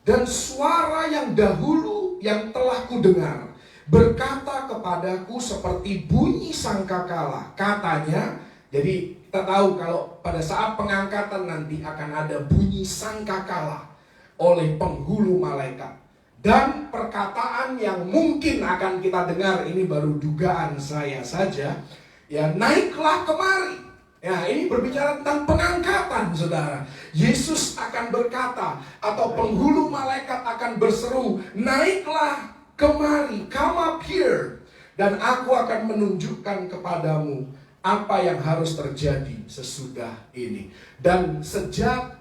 Dan suara yang dahulu yang telah kudengar berkata kepadaku seperti bunyi sangkakala. Katanya, jadi kita tahu kalau pada saat pengangkatan nanti akan ada bunyi sangkakala oleh penghulu malaikat. Dan perkataan yang mungkin akan kita dengar, ini baru dugaan saya saja, ya, naiklah kemari. Ya, ini berbicara tentang pengangkatan, saudara. Yesus akan berkata, atau penghulu malaikat akan berseru, naiklah kemari, come up here. Dan aku akan menunjukkan kepadamu apa yang harus terjadi sesudah ini. Dan sejak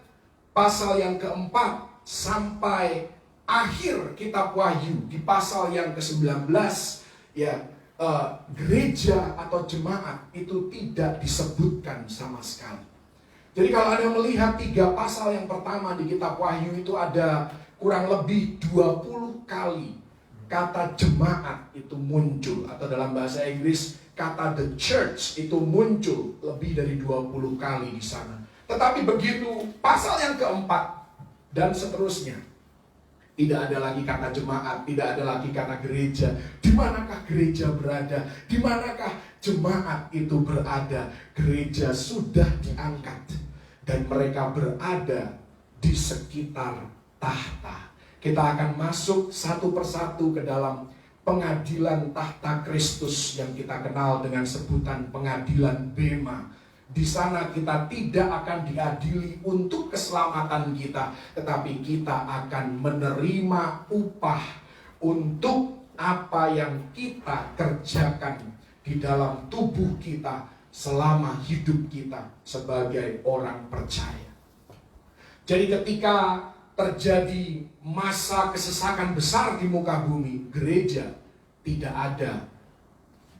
pasal yang keempat sampai akhir kitab Wahyu, di pasal yang ke-19, ya, gereja atau jemaat itu tidak disebutkan sama sekali. Jadi kalau Anda melihat 3 pasal yang pertama di kitab Wahyu itu ada kurang lebih 20 kali kata jemaat itu muncul, atau dalam bahasa Inggris kata the church itu muncul lebih dari 20 kali di sana. Tetapi begitu pasal yang keempat dan seterusnya, tidak ada lagi kata jemaat, tidak ada lagi kata gereja. Di manakah gereja berada? Di manakah jemaat itu berada? Gereja sudah diangkat dan mereka berada di sekitar tahta. Kita akan masuk satu persatu ke dalam pengadilan tahta Kristus yang kita kenal dengan sebutan pengadilan Bema. Di sana kita tidak akan diadili untuk keselamatan kita, tetapi kita akan menerima upah untuk apa yang kita kerjakan di dalam tubuh kita selama hidup kita sebagai orang percaya. Jadi ketika terjadi masa kesesakan besar di muka bumi, gereja tidak ada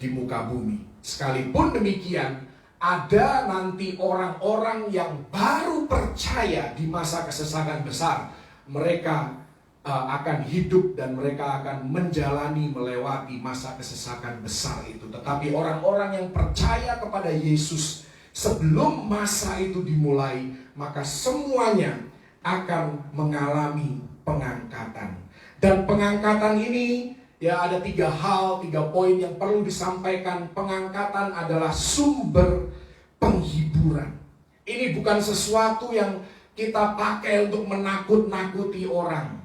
di muka bumi. Sekalipun demikian, ada nanti orang-orang yang baru percaya di masa kesesakan besar. Mereka akan hidup dan mereka akan melewati masa kesesakan besar itu. Tetapi orang-orang yang percaya kepada Yesus sebelum masa itu dimulai, maka semuanya akan mengalami pengangkatan. Dan pengangkatan ini ya ada 3 poin yang perlu disampaikan. Pengangkatan adalah sumber penghiburan. Ini bukan sesuatu yang kita pakai untuk menakut-nakuti orang.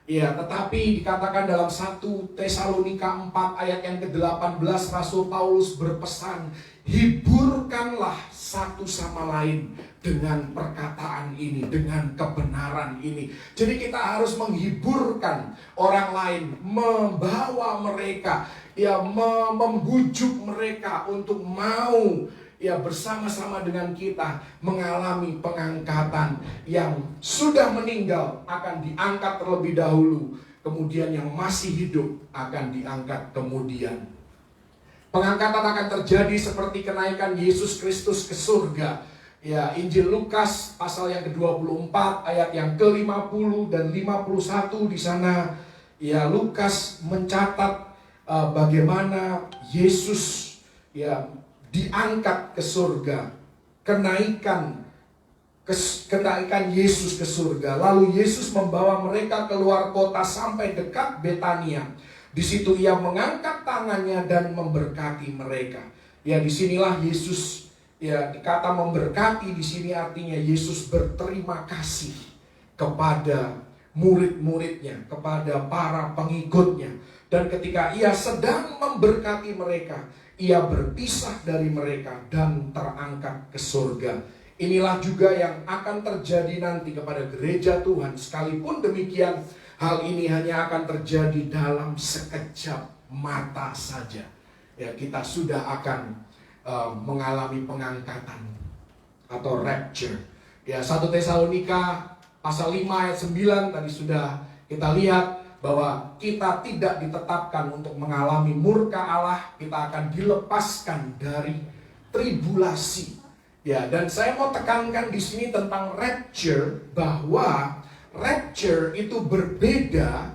Ya, tetapi dikatakan dalam 1 Tesalonika 4 ayat yang ke-18, Rasul Paulus berpesan, hiburkanlah satu sama lain dengan perkataan ini, dengan kebenaran ini. Jadi kita harus menghiburkan orang lain, membawa mereka, ya membujuk mereka untuk mau ya bersama-sama dengan kita mengalami pengangkatan. Yang sudah meninggal akan diangkat terlebih dahulu, kemudian yang masih hidup akan diangkat kemudian. Pengangkatan akan terjadi seperti kenaikan Yesus Kristus ke surga. Ya, Injil Lukas pasal yang ke-24 ayat yang ke-50 dan 51 di sana ya Lukas mencatat bagaimana Yesus ya diangkat ke surga, kenaikan Yesus ke surga. Lalu Yesus membawa mereka keluar kota sampai dekat Betania. Di situ ia mengangkat tangannya dan memberkati mereka. Ya, disinilah Yesus ya kata memberkati di sini artinya Yesus berterima kasih kepada murid-muridnya, kepada para pengikutnya. Dan ketika ia sedang memberkati mereka, ia berpisah dari mereka dan terangkat ke surga. Inilah juga yang akan terjadi nanti kepada gereja Tuhan. Sekalipun demikian, hal ini hanya akan terjadi dalam sekejap mata saja. Ya, kita sudah akan mengalami pengangkatan atau rapture. Ya, 1 Tesalonika pasal 5 ayat 9 tadi sudah kita lihat bahwa kita tidak ditetapkan untuk mengalami murka Allah, kita akan dilepaskan dari tribulasi. Ya, dan saya mau tekankan di sini tentang rapture, bahwa rapture itu berbeda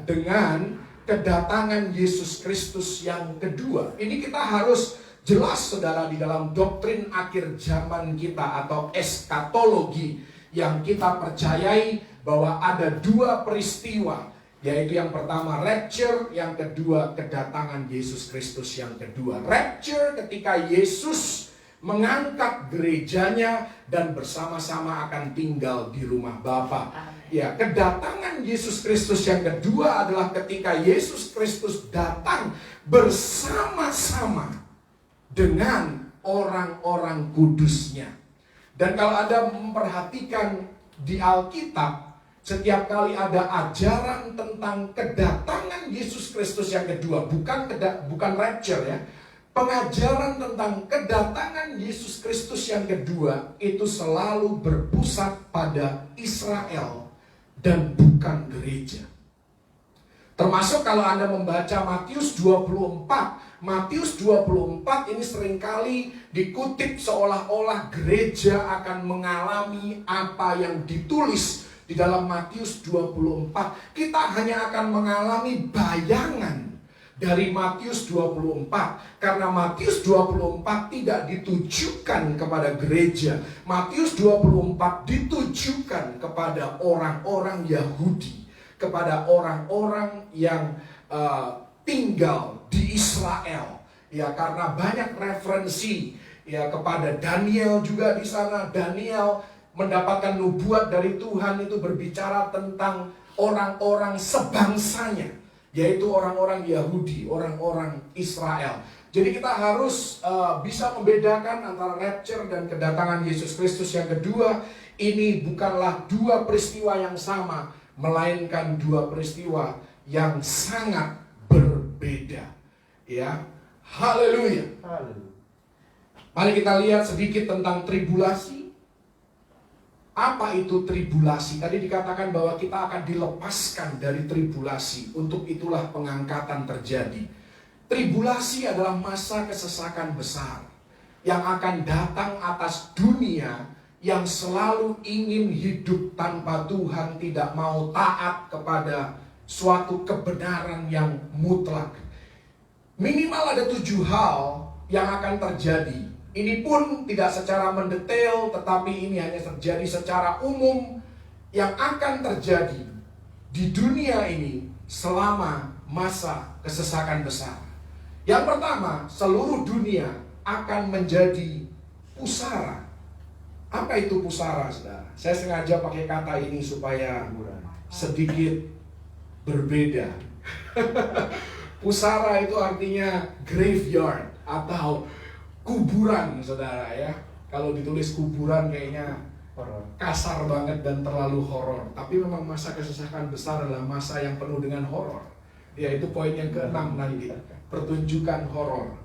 dengan kedatangan Yesus Kristus yang kedua. Ini kita harus jelas saudara di dalam doktrin akhir zaman kita atau eskatologi yang kita percayai bahwa ada 2 peristiwa, yaitu yang pertama rapture, yang kedua kedatangan Yesus Kristus yang kedua. Rapture ketika Yesus mengangkat gerejanya dan bersama-sama akan tinggal di rumah Bapa. Ya, kedatangan Yesus Kristus yang kedua adalah ketika Yesus Kristus datang bersama-sama dengan orang-orang kudusnya. Dan kalau Anda memperhatikan di Alkitab, setiap kali ada ajaran tentang kedatangan Yesus Kristus yang kedua, bukan rapture ya, pengajaran tentang kedatangan Yesus Kristus yang kedua itu selalu berpusat pada Israel dan bukan gereja. Termasuk kalau Anda membaca Matius 24. Matius 24 ini seringkali dikutip seolah-olah gereja akan mengalami apa yang ditulis di dalam Matius 24. Kita hanya akan mengalami bayangan dari Matius 24. Karena Matius 24 tidak ditujukan kepada gereja. Matius 24 ditujukan kepada orang-orang Yahudi, kepada orang-orang yang tinggal di Israel. Ya, karena banyak referensi ya kepada Daniel juga di sana. Daniel mendapatkan nubuat dari Tuhan itu berbicara tentang orang-orang sebangsanya, yaitu orang-orang Yahudi, orang-orang Israel. Jadi kita harus bisa membedakan antara rapture dan kedatangan Yesus Kristus yang kedua. Ini bukanlah 2 peristiwa yang sama, melainkan 2 peristiwa yang sangat berbeda. Ya, haleluya. Mari kita lihat sedikit tentang tribulasi. Apa itu tribulasi? Tadi dikatakan bahwa kita akan dilepaskan dari tribulasi. Untuk itulah pengangkatan terjadi. Tribulasi adalah masa kesesakan besar yang akan datang atas dunia yang selalu ingin hidup tanpa Tuhan, tidak mau taat kepada suatu kebenaran yang mutlak. Minimal ada 7 hal yang akan terjadi. Ini pun tidak secara mendetail, tetapi ini hanya terjadi secara umum yang akan terjadi di dunia ini selama masa kesesakan besar. Yang pertama, seluruh dunia akan menjadi pusara. Apa itu pusara, saudara? Saya sengaja pakai kata ini supaya sedikit berbeda. Pusara itu artinya graveyard atau kuburan, saudara ya. Kalau ditulis kuburan kayaknya kasar banget dan terlalu horor. Tapi memang masa kesesakan besar adalah masa yang penuh dengan horor. Yaitu poin yang ke-6 nanti, pertunjukan horor.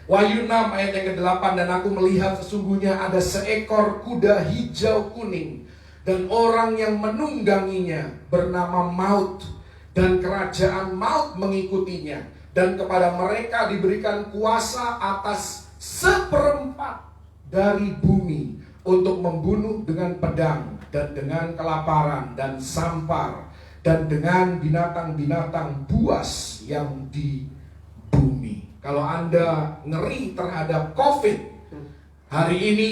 Wahyu 6 ayat yang ke-8, dan aku melihat sesungguhnya ada seekor kuda hijau kuning, dan orang yang menungganginya bernama Maut, dan kerajaan maut mengikutinya, dan kepada mereka diberikan kuasa atas 1/4 dari bumi untuk membunuh dengan pedang dan dengan kelaparan dan sampar dan dengan binatang-binatang buas yang di bumi. Kalau Anda ngeri terhadap COVID, hari ini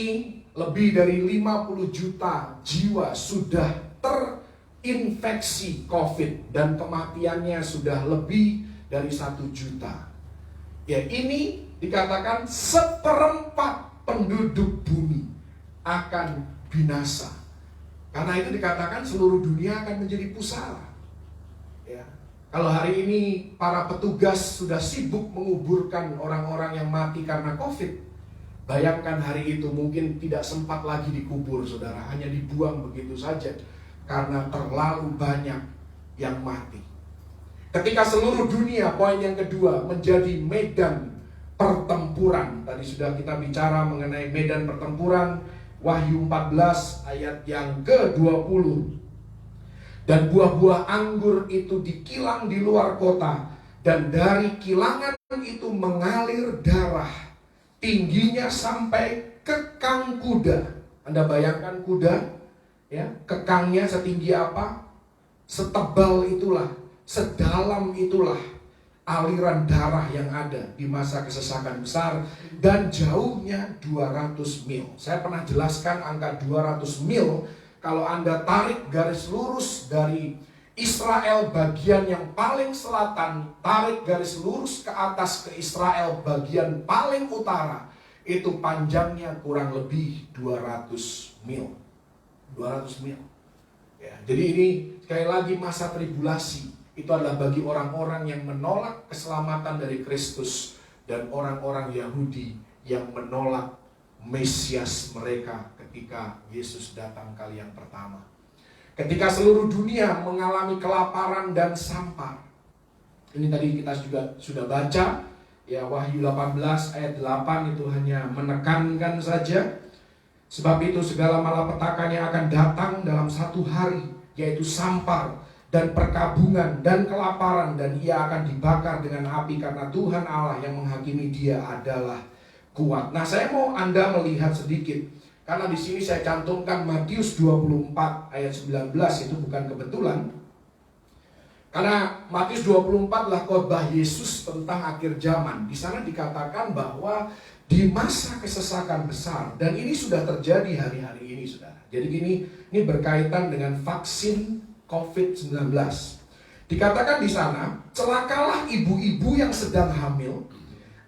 lebih dari 50 juta jiwa sudah terinfeksi COVID dan kematiannya sudah lebih dari 1 juta. Ya, ini dikatakan 1/4 penduduk bumi akan binasa. Karena itu dikatakan seluruh dunia akan menjadi pusara. Ya. Kalau hari ini para petugas sudah sibuk menguburkan orang-orang yang mati karena COVID, bayangkan hari itu mungkin tidak sempat lagi dikubur, saudara, hanya dibuang begitu saja karena terlalu banyak yang mati. Ketika seluruh dunia, poin yang kedua, menjadi medan pertempuran. Tadi sudah kita bicara mengenai medan pertempuran, Wahyu 14 ayat yang ke-20. Dan buah-buah anggur itu dikilang di luar kota, dan dari kilangan itu mengalir darah, tingginya sampai kekang kuda. Anda bayangkan kuda, ya, kekangnya setinggi apa? Setebal itulah, sedalam itulah aliran darah yang ada di masa kesesakan besar, dan jauhnya 200 mil. Saya pernah jelaskan angka 200 mil. Kalau Anda tarik garis lurus dari Israel bagian yang paling selatan, tarik garis lurus ke atas ke Israel bagian paling utara, itu panjangnya kurang lebih 200 mil. 200 mil. Ya, jadi ini sekali lagi masa tribulasi. Itu adalah bagi orang-orang yang menolak keselamatan dari Kristus dan orang-orang Yahudi yang menolak Mesias mereka ketika Yesus datang kali yang pertama. Ketika seluruh dunia mengalami kelaparan dan sampar. Ini tadi kita juga sudah baca, ya, Wahyu 18 ayat 8 itu hanya menekankan saja. Sebab itu segala malapetakannya akan datang dalam 1 hari, yaitu sampar dan perkabungan dan kelaparan, dan ia akan dibakar dengan api karena Tuhan Allah yang menghakimi dia adalah kuat. Nah, saya mau Anda melihat sedikit, karena di sini saya cantumkan Matius 24 ayat 19, itu bukan kebetulan. Karena Matius 24 adalah khotbah Yesus tentang akhir zaman. Di sana dikatakan bahwa di masa kesesakan besar, dan ini sudah terjadi hari-hari ini, saudara. Jadi ini berkaitan dengan vaksin COVID-19. Dikatakan di sana, celakalah ibu-ibu yang sedang hamil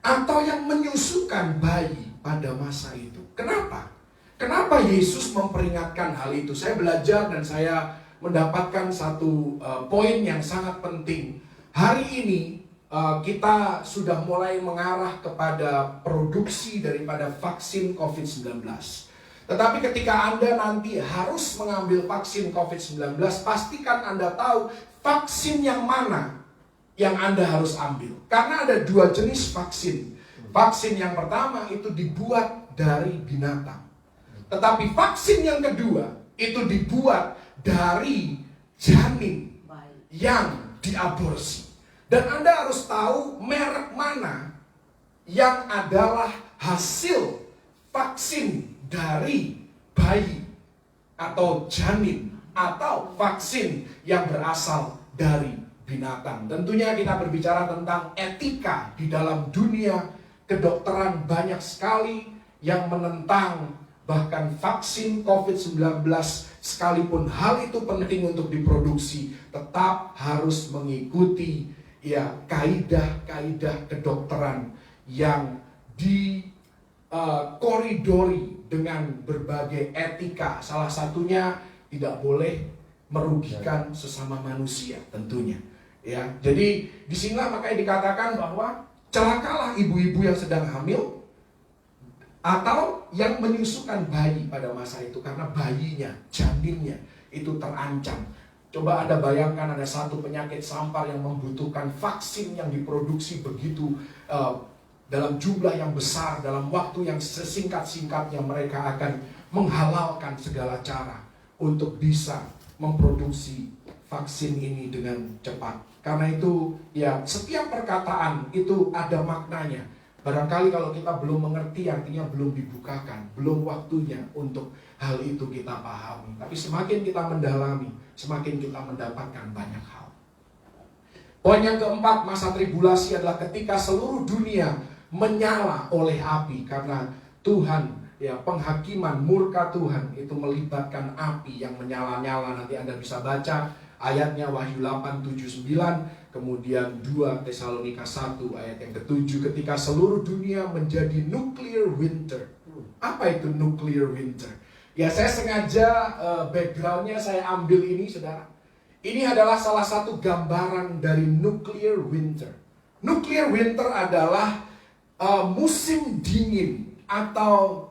atau yang menyusukan bayi pada masa itu. Kenapa? Kenapa Yesus memperingatkan hal itu? Saya belajar dan saya mendapatkan satu poin yang sangat penting. Hari ini kita sudah mulai mengarah kepada produksi daripada vaksin COVID-19. Tetapi ketika Anda nanti harus mengambil vaksin COVID-19, pastikan Anda tahu vaksin yang mana yang Anda harus ambil. Karena ada 2 jenis vaksin. Vaksin yang pertama itu dibuat dari binatang. Tetapi vaksin yang kedua itu dibuat dari janin yang diaborsi. Dan Anda harus tahu merek mana yang adalah hasil vaksin dari bayi atau janin atau vaksin yang berasal dari binatang. Tentunya kita berbicara tentang etika di dalam dunia kedokteran, banyak sekali yang menentang bahkan vaksin COVID-19, sekalipun hal itu penting untuk diproduksi, tetap harus mengikuti kaidah-kaidah kedokteran yang koridori dengan berbagai etika. Salah satunya tidak boleh merugikan sesama manusia tentunya. Ya, jadi disinilah makanya dikatakan bahwa celakalah ibu-ibu yang sedang hamil atau yang menyusukan bayi pada masa itu, karena bayinya, janinnya itu terancam. Coba Anda bayangkan ada satu penyakit sampar yang membutuhkan vaksin yang diproduksi begitu dalam jumlah yang besar, dalam waktu yang sesingkat-singkatnya mereka akan menghalalkan segala cara untuk bisa memproduksi vaksin ini dengan cepat. Karena itu setiap perkataan itu ada maknanya. Barangkali kalau kita belum mengerti, artinya belum dibukakan, belum waktunya untuk hal itu kita pahami. Tapi semakin kita mendalami, semakin kita mendapatkan banyak hal. Poin yang keempat, masa tribulasi adalah ketika seluruh dunia menyala oleh api, karena Tuhan, penghakiman murka Tuhan itu melibatkan api yang menyala-nyala. Nanti Anda bisa baca ayatnya Wahyu 8, 7, 9. Kemudian 2 Tesalonika 1 ayat yang ke-7, ketika seluruh dunia menjadi nuclear winter. Apa itu nuclear winter? Ya, saya sengaja backgroundnya saya ambil ini, saudara. Ini adalah salah satu gambaran dari nuclear winter. Nuclear winter adalah musim dingin atau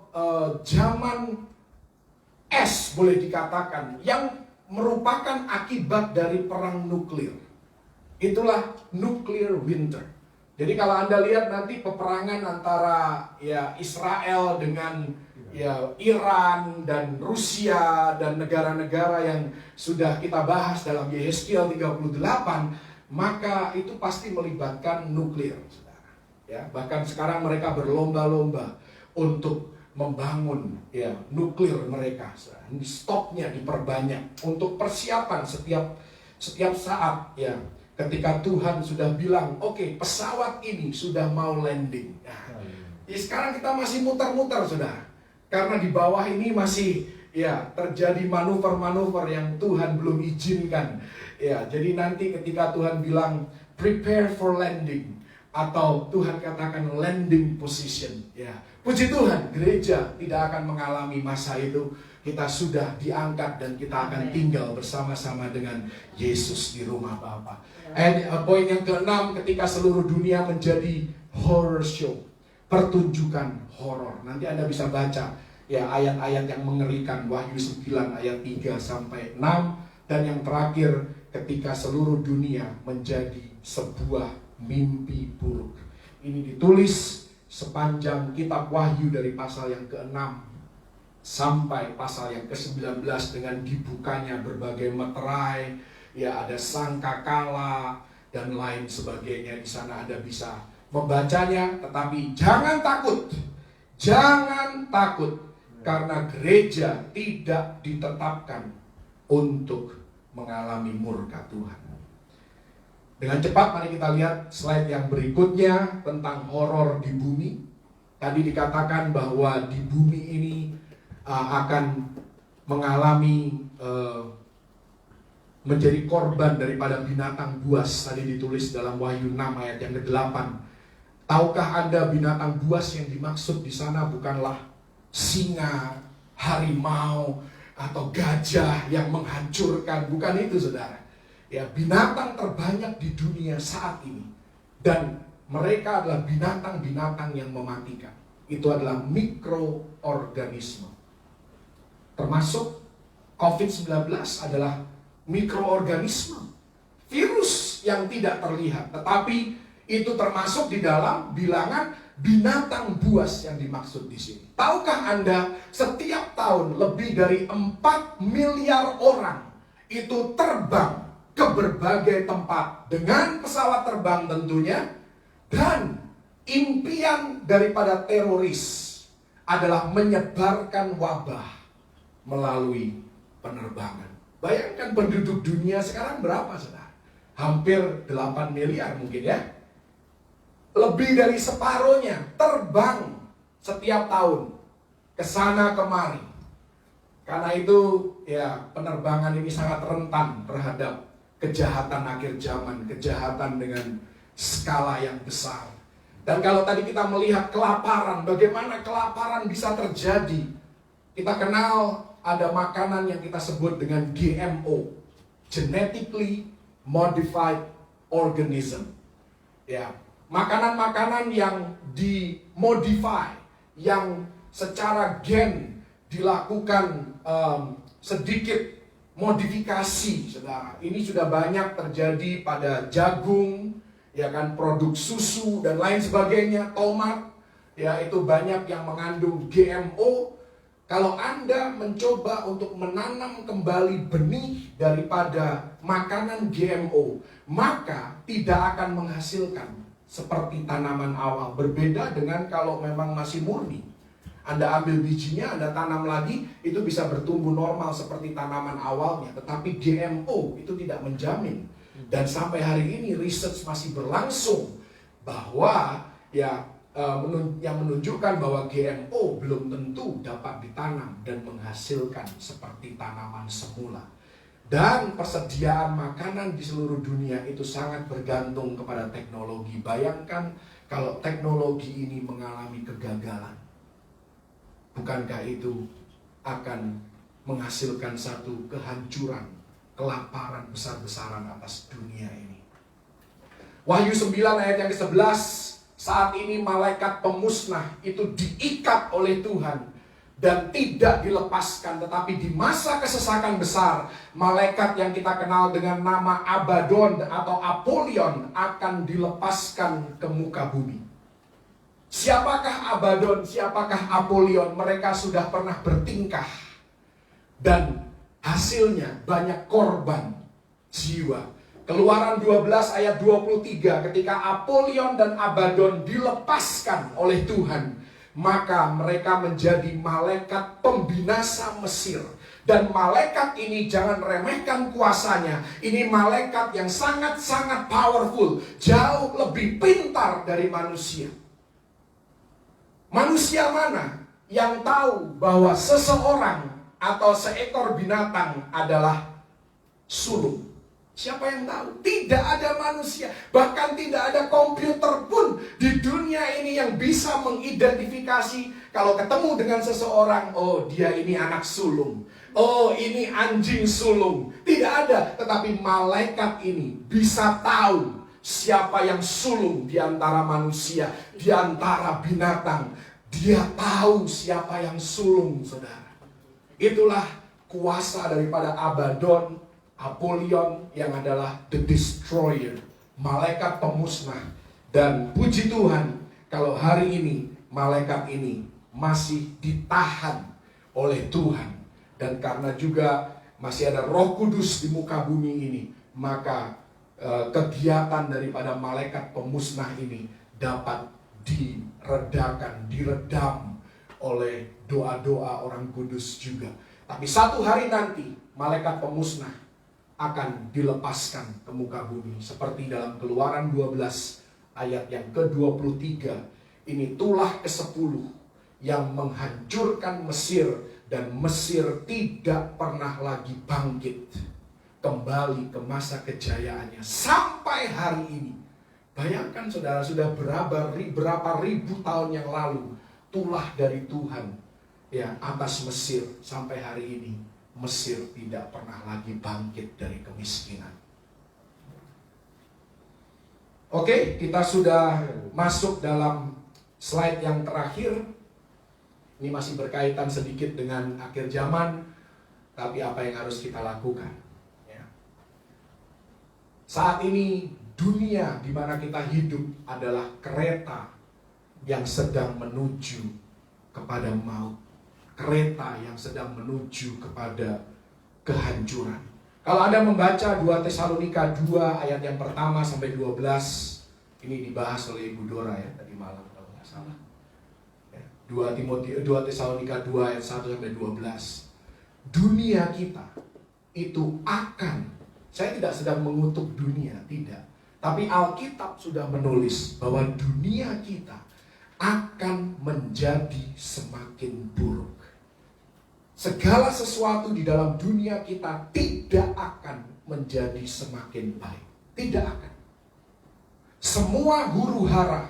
zaman es, boleh dikatakan, yang merupakan akibat dari perang nuklir. Itulah nuclear winter. Jadi kalau Anda lihat nanti peperangan antara Israel dengan Iran dan Rusia dan negara-negara yang sudah kita bahas dalam Yehezkiel 38, maka itu pasti melibatkan nuklir, saudara. Ya, bahkan sekarang mereka berlomba-lomba untuk membangun nuklir mereka. Stoknya diperbanyak untuk persiapan setiap saat ketika Tuhan sudah bilang, oke, pesawat ini sudah mau landing. Nah, sekarang kita masih muter-muter, saudara. Karena di bawah ini masih terjadi manuver-manuver yang Tuhan belum izinkan. Jadi nanti ketika Tuhan bilang prepare for landing, atau Tuhan katakan landing position, puji Tuhan, gereja tidak akan mengalami masa itu. Kita sudah diangkat dan kita akan tinggal bersama-sama dengan Yesus di rumah Bapa. Poin yang ke-6, ketika seluruh dunia menjadi horror show, pertunjukan horor. Nanti Anda bisa baca ayat-ayat yang mengerikan, Wahyu 9 ayat 3 sampai 6, dan yang terakhir, ketika seluruh dunia menjadi sebuah mimpi buruk. Ini ditulis sepanjang kitab Wahyu dari pasal yang ke-6 sampai pasal yang ke-19 dengan dibukanya berbagai meterai, ada sangkakala dan lain sebagainya. Di sana Anda bisa membacanya, tetapi jangan takut. Jangan takut, karena gereja tidak ditetapkan untuk mengalami murka Tuhan. Dengan cepat mari kita lihat slide yang berikutnya tentang horor di bumi. Tadi dikatakan bahwa di bumi ini akan mengalami menjadi korban daripada binatang buas. Tadi ditulis dalam Wahyu 6 ayat yang ke-8. Tahukah Anda binatang buas yang dimaksud di sana bukanlah singa, harimau, atau gajah yang menghancurkan. Bukan itu, saudara. Binatang terbanyak di dunia saat ini, dan mereka adalah binatang-binatang yang mematikan. Itu adalah mikroorganisme. Termasuk COVID-19 adalah mikroorganisme, virus yang tidak terlihat, tetapi itu termasuk di dalam bilangan binatang buas yang dimaksud di sini. Tahukah Anda, setiap tahun lebih dari 4 miliar orang itu terbang ke berbagai tempat dengan pesawat terbang tentunya, dan impian daripada teroris adalah menyebarkan wabah melalui penerbangan. Bayangkan penduduk dunia sekarang berapa, saudara? Hampir 8 miliar mungkin ya. Lebih dari separuhnya terbang setiap tahun ke sana kemari. Karena itu ya penerbangan ini sangat rentan terhadap kejahatan akhir zaman, kejahatan dengan skala yang besar. Dan kalau tadi kita melihat kelaparan, bagaimana kelaparan bisa terjadi? Kita kenal ada makanan yang kita sebut dengan GMO, Genetically Modified Organism. Ya, makanan-makanan yang dimodify, yang secara gen dilakukan sedikit modifikasi, saudara. Ini sudah banyak terjadi pada jagung, ya kan, produk susu dan lain sebagainya, tomat, ya itu banyak yang mengandung GMO. Kalau Anda mencoba untuk menanam kembali benih daripada makanan GMO, maka tidak akan menghasilkan seperti tanaman awal. Berbeda dengan kalau memang masih murni. Anda ambil bijinya, Anda tanam lagi, itu bisa bertumbuh normal seperti tanaman awalnya. Tetapi GMO itu tidak menjamin. Dan sampai hari ini research masih berlangsung bahwa yang menunjukkan bahwa GMO belum tentu dapat ditanam dan menghasilkan seperti tanaman semula. Dan persediaan makanan di seluruh dunia itu sangat bergantung kepada teknologi. Bayangkan kalau teknologi ini mengalami kegagalan. Bukankah itu akan menghasilkan satu kehancuran, kelaparan besar-besaran atas dunia ini. Wahyu 9 ayat yang ke-11, saat ini malaikat pemusnah itu diikat oleh Tuhan dan tidak dilepaskan. Tetapi di masa kesesakan besar, malaikat yang kita kenal dengan nama Abaddon atau Apollyon akan dilepaskan ke muka bumi. Siapakah Abaddon? Siapakah Apollyon? Mereka sudah pernah bertingkah dan hasilnya banyak korban jiwa. Keluaran 12 ayat 23, ketika Apollyon dan Abaddon dilepaskan oleh Tuhan, maka mereka menjadi malaikat pembinasa Mesir. Dan malaikat ini jangan remehkan kuasanya. Ini malaikat yang sangat-sangat powerful, jauh lebih pintar dari manusia. Manusia mana yang tahu bahwa seseorang atau seekor binatang adalah sulung? Siapa yang tahu? Tidak ada manusia, bahkan tidak ada komputer pun di dunia ini yang bisa mengidentifikasi kalau ketemu dengan seseorang, oh dia ini anak sulung, oh ini anjing sulung. Tidak ada, tetapi malaikat ini bisa tahu siapa yang sulung di antara manusia, di antara binatang. Dia tahu siapa yang sulung, saudara. Itulah kuasa daripada Abaddon, Apollyon yang adalah the destroyer, malaikat pemusnah. Dan puji Tuhan kalau hari ini malaikat ini masih ditahan oleh Tuhan. Dan karena juga masih ada Roh Kudus di muka bumi ini, maka kegiatan daripada malaikat pemusnah ini dapat diredam oleh doa-doa orang kudus juga. Tapi satu hari nanti malaikat pemusnah akan dilepaskan ke muka bumi. Seperti dalam Keluaran 12 ayat yang ke-23. Ini tulah ke-10 yang menghancurkan Mesir. Dan Mesir tidak pernah lagi bangkit kembali ke masa kejayaannya sampai hari ini. Bayangkan saudara, sudah berapa ribu tahun yang lalu tulah dari Tuhan ya atas Mesir. Sampai hari ini Mesir tidak pernah lagi bangkit dari kemiskinan. Oke, kita sudah masuk dalam slide yang terakhir. Ini masih berkaitan sedikit dengan akhir zaman, tapi apa yang harus kita lakukan? Ya. Saat ini dunia di mana kita hidup adalah kereta yang sedang menuju kepada maut. Kereta yang sedang menuju kepada kehancuran. Kalau Anda membaca 2 Tesalonika 2 ayat yang pertama sampai 12, ini dibahas oleh Ibu Dora ya tadi malam kalau nggak salah. 2 Tesalonika 2 ayat 1 sampai 12. dunia kita itu akan, saya tidak sedang mengutuk dunia, tidak. Tapi Alkitab sudah menulis bahwa dunia kita akan menjadi semakin buruk. Segala sesuatu di dalam dunia kita tidak akan menjadi semakin baik. Tidak akan. Semua huru hara,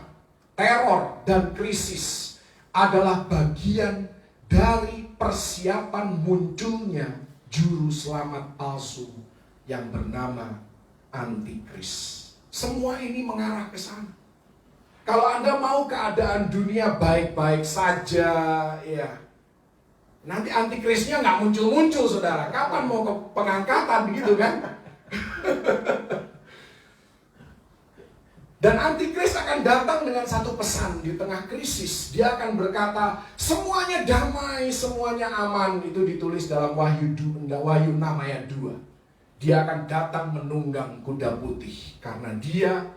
teror, dan krisis adalah bagian dari persiapan munculnya juru selamat palsu yang bernama Antikris. Semua ini mengarah ke sana. Kalau Anda mau keadaan dunia baik-baik saja, ya, nanti antikrisnya nggak muncul-muncul, saudara. Kapan mau ke pengangkatan, begitu kan? Dan antikris akan datang dengan satu pesan di tengah krisis. Dia akan berkata, semuanya damai, semuanya aman. Itu ditulis dalam Wahyu 6 ayat 2. Dia akan datang menunggang kuda putih. Karena dia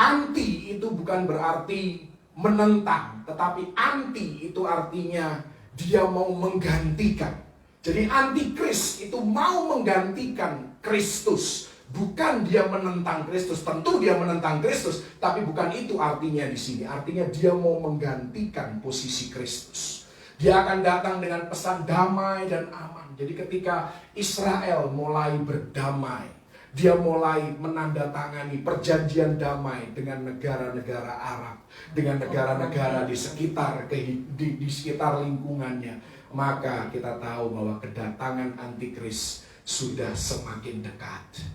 anti itu bukan berarti menentang, tetapi anti itu artinya dia mau menggantikan. Jadi antikris itu mau menggantikan Kristus. Bukan dia menentang Kristus, tentu dia menentang Kristus, tapi bukan itu artinya di sini. Artinya dia mau menggantikan posisi Kristus. Dia akan datang dengan pesan damai dan aman. Jadi ketika Israel mulai berdamai, dia mulai menandatangani perjanjian damai dengan negara-negara Arab, dengan negara-negara di sekitar di sekitar lingkungannya, maka kita tahu bahwa kedatangan antikris sudah semakin dekat.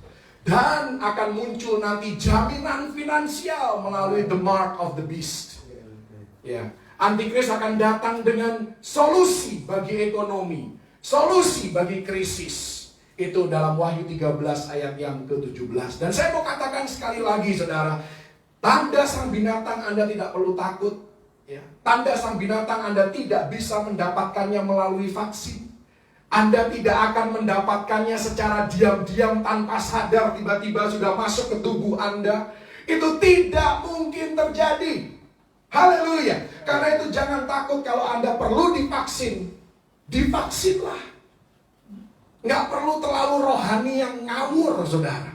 Dan akan muncul nanti jaminan finansial melalui the mark of the beast. Ya, antikris akan datang dengan solusi bagi ekonomi, solusi bagi krisis. Itu dalam Wahyu 13 ayat yang ke-17. Dan saya mau katakan sekali lagi, saudara, tanda sang binatang Anda tidak perlu takut. Ya. Tanda sang binatang Anda tidak bisa mendapatkannya melalui vaksin. Anda tidak akan mendapatkannya secara diam-diam tanpa sadar tiba-tiba sudah masuk ke tubuh Anda. Itu tidak mungkin terjadi. Haleluya. Karena itu jangan takut kalau Anda perlu divaksin. Divaksinlah. Nggak perlu terlalu rohani yang ngawur, saudara.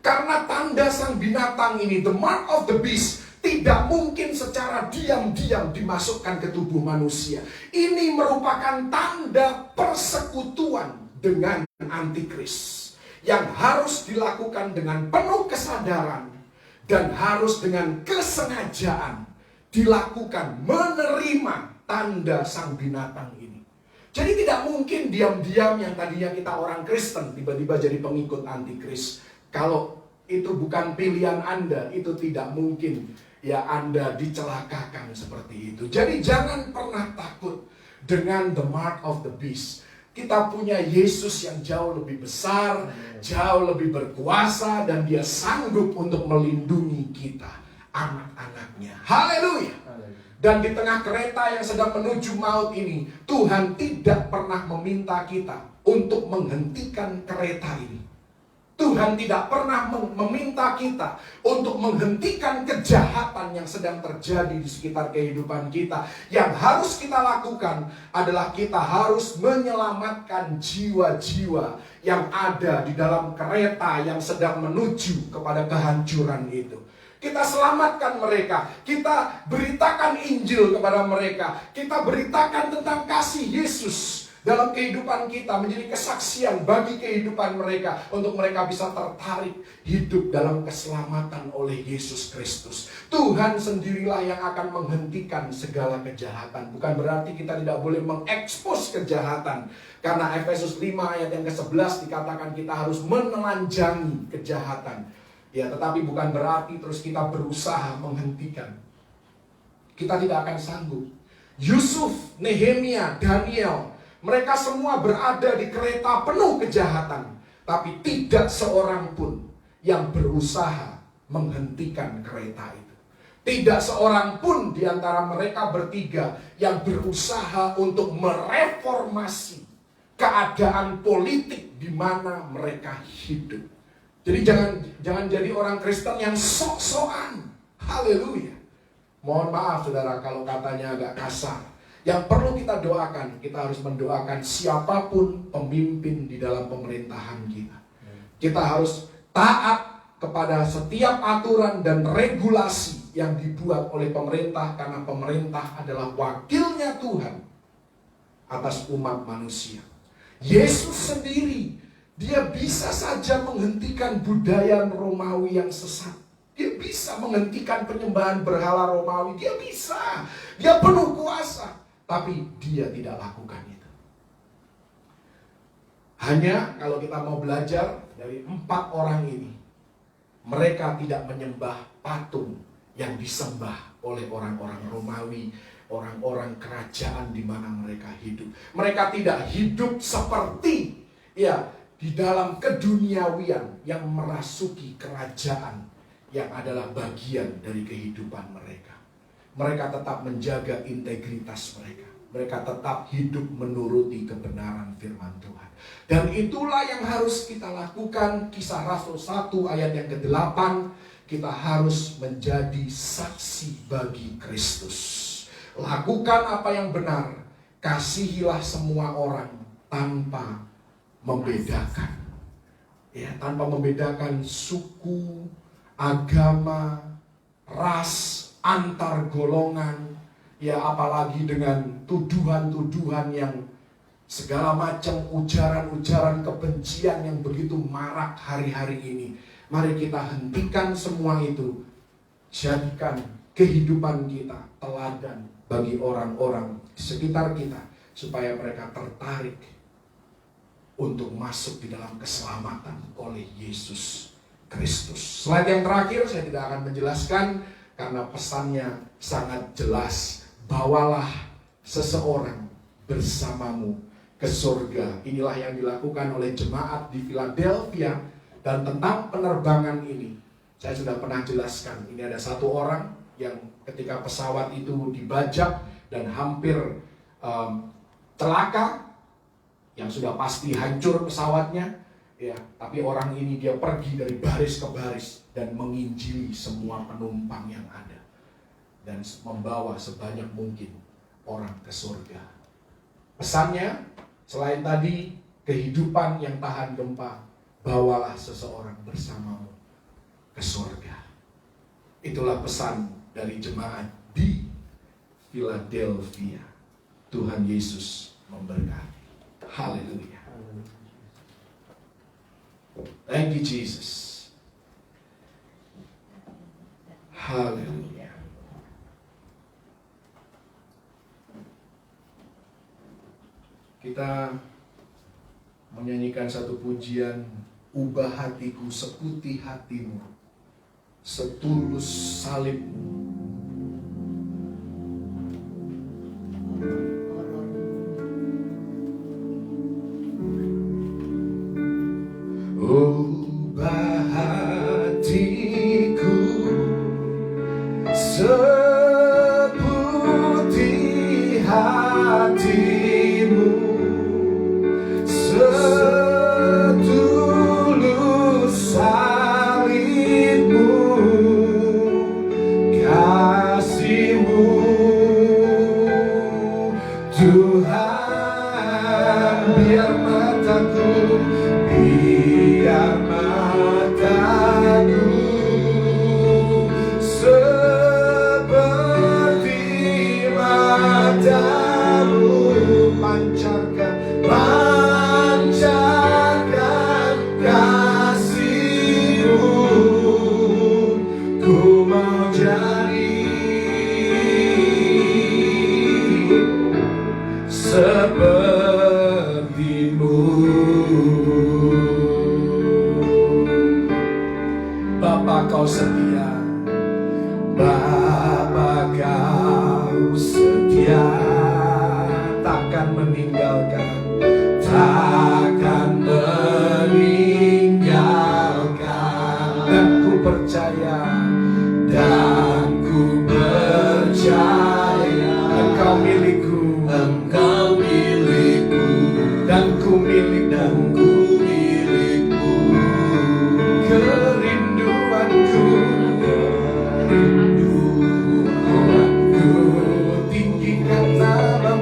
Karena tanda sang binatang ini, the mark of the beast, tidak mungkin secara diam-diam dimasukkan ke tubuh manusia. Ini merupakan tanda persekutuan dengan antikris yang harus dilakukan dengan penuh kesadaran dan harus dengan kesengajaan dilakukan menerima tanda sang binatang ini. Jadi tidak mungkin diam-diam yang tadinya kita orang Kristen tiba-tiba jadi pengikut antikris. Kalau itu bukan pilihan Anda, itu tidak mungkin ya Anda dicelakakan seperti itu. Jadi jangan pernah takut dengan the mark of the beast. Kita punya Yesus yang jauh lebih besar, jauh lebih berkuasa, dan dia sanggup untuk melindungi kita, anak-anaknya. Haleluya. Dan di tengah kereta yang sedang menuju maut ini, Tuhan tidak pernah meminta kita untuk menghentikan kereta ini. Tuhan tidak pernah meminta kita untuk menghentikan kejahatan yang sedang terjadi di sekitar kehidupan kita. Yang harus kita lakukan adalah kita harus menyelamatkan jiwa-jiwa yang ada di dalam kereta yang sedang menuju kepada kehancuran itu. Kita selamatkan mereka, kita beritakan Injil kepada mereka, kita beritakan tentang kasih Yesus dalam kehidupan kita, menjadi kesaksian bagi kehidupan mereka, untuk mereka bisa tertarik hidup dalam keselamatan oleh Yesus Kristus. Tuhan sendirilah yang akan menghentikan segala kejahatan. Bukan berarti kita tidak boleh mengekspos kejahatan, karena Efesus 5 ayat yang ke-11 dikatakan kita harus menelanjangi kejahatan. Ya, tetapi bukan berarti terus kita berusaha menghentikan. Kita tidak akan sanggup. Yusuf, Nehemia, Daniel, mereka semua berada di kereta penuh kejahatan, tapi tidak seorang pun yang berusaha menghentikan kereta itu. Tidak seorang pun di antara mereka bertiga yang berusaha untuk mereformasi keadaan politik di mana mereka hidup. Jadi jangan jadi orang Kristen yang sok-sokan. Haleluya. Mohon maaf saudara kalau katanya agak kasar. Yang perlu kita doakan, kita harus mendoakan siapapun pemimpin di dalam pemerintahan kita. Kita harus taat kepada setiap aturan dan regulasi yang dibuat oleh pemerintah, karena pemerintah adalah wakilnya Tuhan atas umat manusia. Yesus sendiri, dia bisa saja menghentikan budaya Romawi yang sesat. Dia bisa menghentikan penyembahan berhala Romawi, dia bisa. Dia penuh kuasa. Tapi dia tidak lakukan itu. Hanya kalau kita mau belajar dari 4 orang ini, mereka tidak menyembah patung yang disembah oleh orang-orang Romawi, orang-orang kerajaan di mana mereka hidup. Mereka tidak hidup seperti di dalam keduniawian yang merasuki kerajaan yang adalah bagian dari kehidupan mereka. Mereka tetap menjaga integritas mereka. Mereka tetap hidup menuruti kebenaran firman Tuhan. Dan itulah yang harus kita lakukan. Kisah Rasul 1 ayat yang ke-8. Kita harus menjadi saksi bagi Kristus. Lakukan apa yang benar. Kasihilah semua orang tanpa membedakan. Tanpa membedakan suku, agama, ras, antar golongan, apalagi dengan tuduhan-tuduhan yang segala macam ujaran-ujaran kebencian yang begitu marak hari-hari ini. Mari kita hentikan semua itu. Jadikan kehidupan kita teladan bagi orang-orang di sekitar kita, supaya mereka tertarik untuk masuk di dalam keselamatan oleh Yesus Kristus. Slide yang terakhir saya tidak akan menjelaskan karena pesannya sangat jelas. Bawalah seseorang bersamamu ke surga. Inilah yang dilakukan oleh jemaat di Philadelphia. Dan tentang penerbangan ini, saya sudah pernah jelaskan. Ini ada 1 orang yang ketika pesawat itu dibajak dan hampir celaka, yang sudah pasti hancur pesawatnya. Tapi orang ini dia pergi dari baris ke baris dan menginjili semua penumpang yang ada, dan membawa sebanyak mungkin orang ke surga. Pesannya, selain tadi kehidupan yang tahan gempa, bawalah seseorang bersamamu ke surga. Itulah pesan dari jemaat di Philadelphia. Tuhan Yesus memberkati. Haleluya. Thank you, Jesus. Haleluya. Kita menyanyikan satu pujian, ubah hatiku seputih hatimu, setulus salibmu. Ubah hatiku seputih hatimu, setulus salibmu, kasihmu Tuhan. Biar mataku seperti matamu, pancarkan kasihmu. Ku mau jadi sepertimu. Bapa, kau setia. Bapa, kau setia, takkan meninggalkan, takkan meninggalkan. Dan ku percaya, Engkau milikku, dan ku milikmu. Kerinduanku, tinggikan namamu.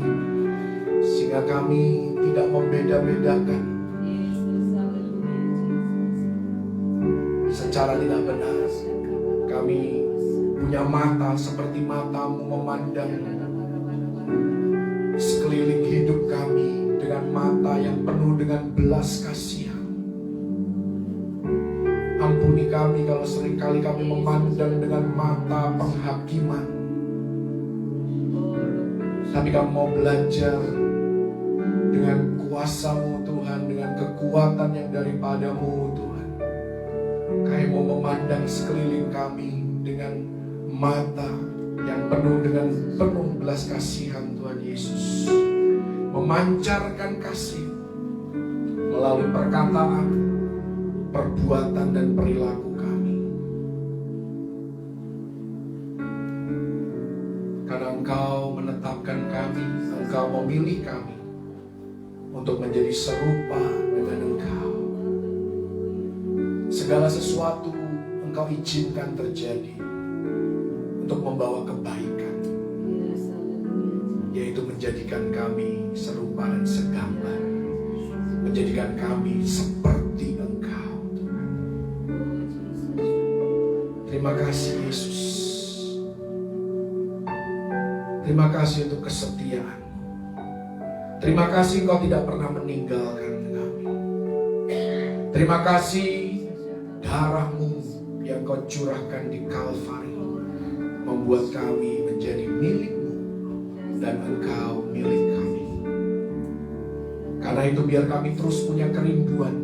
lagi, sehingga kami tidak membeda-bedakan secara tidak benar. Kami punya mata seperti matamu memandang sekeliling hidup kami dengan mata yang penuh dengan belas kasihan. Ampuni kami kalau seringkali kami memandang dengan mata penghakiman. Tapi kami mau belajar dengan kuasa-Mu Tuhan, dengan kekuatan yang daripadamu Tuhan. Kami mau memandang sekeliling kami dengan mata yang penuh dengan penuh belas kasihan Tuhan Yesus. Memancarkan kasih melalui perkataan, perbuatan dan perilaku kami. Karena Engkau menetapkan kami, Engkau memilih kami untuk menjadi serupa dengan Engkau. Segala sesuatu Engkau izinkan terjadi untuk membawa kebaikan, yaitu menjadikan kami serupa dan segambar, menjadikan kami seperti Engkau. Terima kasih Yesus. Terima kasih untuk kesetiaan. Terima kasih Engkau tidak pernah meninggalkan kami. Terima kasih darah-Mu yang Kau curahkan di Kalvari membuat kami menjadi milik-Mu dan Engkau milik kami. Karena itu biar kami terus punya kerinduan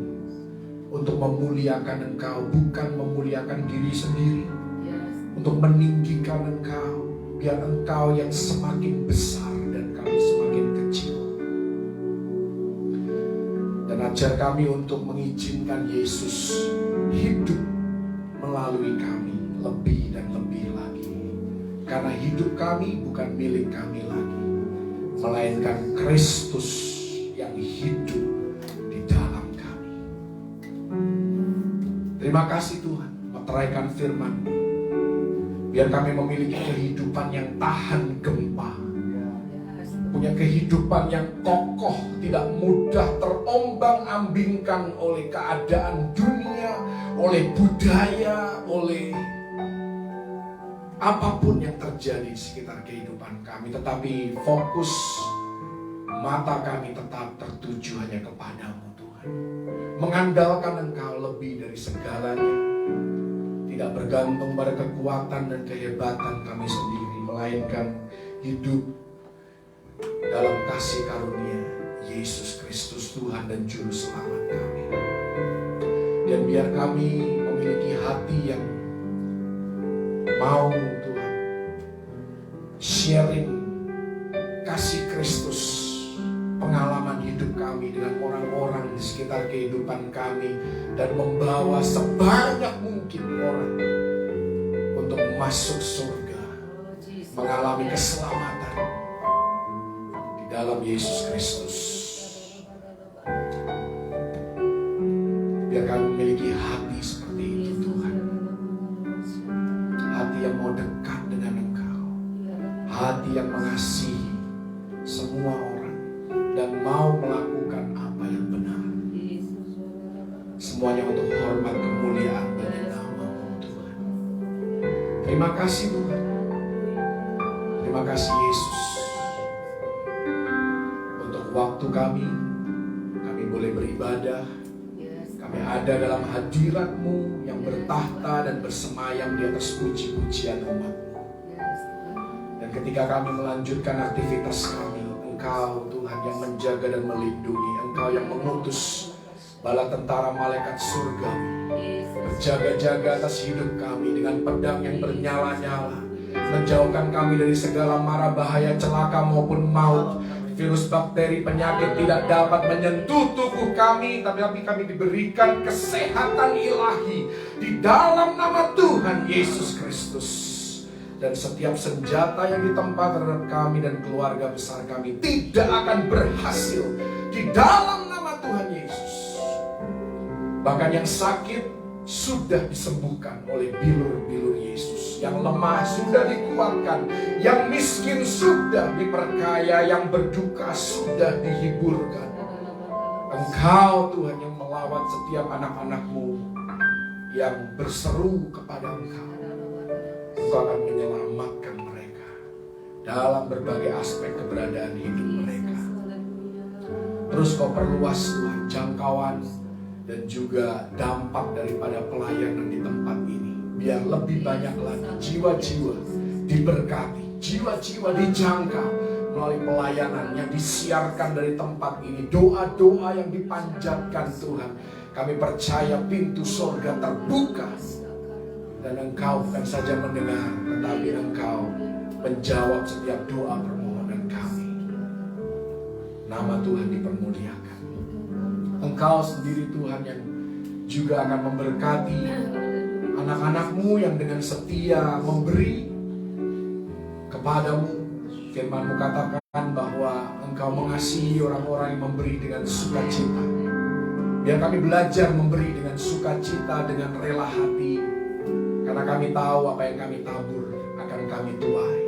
untuk memuliakan Engkau, bukan memuliakan diri sendiri, untuk meninggikan Engkau, biar Engkau yang semakin besar dan kami semakin kecil. Dan ajar kami untuk mengizinkan Yesus hidup melalui kami lebih dan lebih lagi. Karena hidup kami bukan milik kami lagi, melainkan Kristus yang hidup di dalam kami. Terima kasih Tuhan, meteraikan firman-Mu, biar kami memiliki kehidupan yang tahan gempa, punya kehidupan yang kokoh, tidak mudah terombang-ambingkan oleh keadaan dunia, oleh budaya, oleh apapun yang terjadi di sekitar kehidupan kami. Tetapi fokus mata kami tetap tertuju hanya kepadamu Tuhan, mengandalkan Engkau lebih dari segalanya, tidak bergantung pada kekuatan dan kehebatan kami sendiri, melainkan hidup dalam kasih karunia Yesus Kristus Tuhan dan Juru Selamat kami. Dan biar kami memiliki hati yang mau Tuhan sharing kasih Kristus, pengalaman hidup kami dengan orang-orang di sekitar kehidupan kami, dan membawa sebanyak mungkin orang untuk masuk surga, mengalami keselamatan di dalam Yesus Kristus. Biar kami memiliki hati seperti itu Tuhan, hati yang mau dekat dengan Engkau, hati yang mengasihi semua orang dan mau melakukan apa yang benar, semuanya untuk hormat kemuliaan bagi nama-Mu Tuhan. Terima kasih Tuhan, terima kasih Yesus untuk waktu kami boleh beribadah, kami ada dalam hadirat-Mu yang bertahta dan bersemayam di atas puji-pujian umat-Mu. Dan ketika kami melanjutkan aktivitas kami, Engkau Tuhan yang menjaga dan melindungi, Engkau yang mengutus bala tentara malaikat surgawi berjaga-jaga atas hidup kami dengan pedang yang bernyala-nyala, menjauhkan kami dari segala mara bahaya, celaka maupun maut. Virus, bakteri, penyakit tidak dapat menyentuh tubuh kami, tapi kami diberikan kesehatan ilahi di dalam nama Tuhan Yesus Kristus. Dan setiap senjata yang ditempa terhadap kami dan keluarga besar kami tidak akan berhasil di dalam nama Tuhan Yesus. Bahkan yang sakit sudah disembuhkan oleh bilur-bilur Yesus. Yang lemah sudah dikuatkan, yang miskin sudah diperkaya, yang berduka sudah dihiburkan. Engkau Tuhan yang melawat setiap anak-anak-Mu yang berseru kepada Engkau. Engkau akan menyelamatkan mereka dalam berbagai aspek keberadaan hidup mereka. Terus Kau perluas Tuhan jangkauan dan juga dampak daripada pelayanan di tempat ini. Biar lebih banyak lagi jiwa-jiwa diberkati, jiwa-jiwa dijangkau melalui pelayanan yang disiarkan dari tempat ini. Doa-doa yang dipanjatkan Tuhan, kami percaya pintu surga terbuka. Dan Engkau bukan saja mendengar, tetapi Engkau menjawab setiap doa permohonan kami. Nama Tuhan dipermuliakan. Engkau sendiri Tuhan yang juga akan memberkati anak-anak-Mu yang dengan setia memberi kepadamu. Firman-Mu katakan bahwa Engkau mengasihi orang-orang yang memberi dengan sukacita. Biar kami belajar memberi dengan sukacita, dengan rela hati. Karena kami tahu apa yang kami tabur akan kami tuai.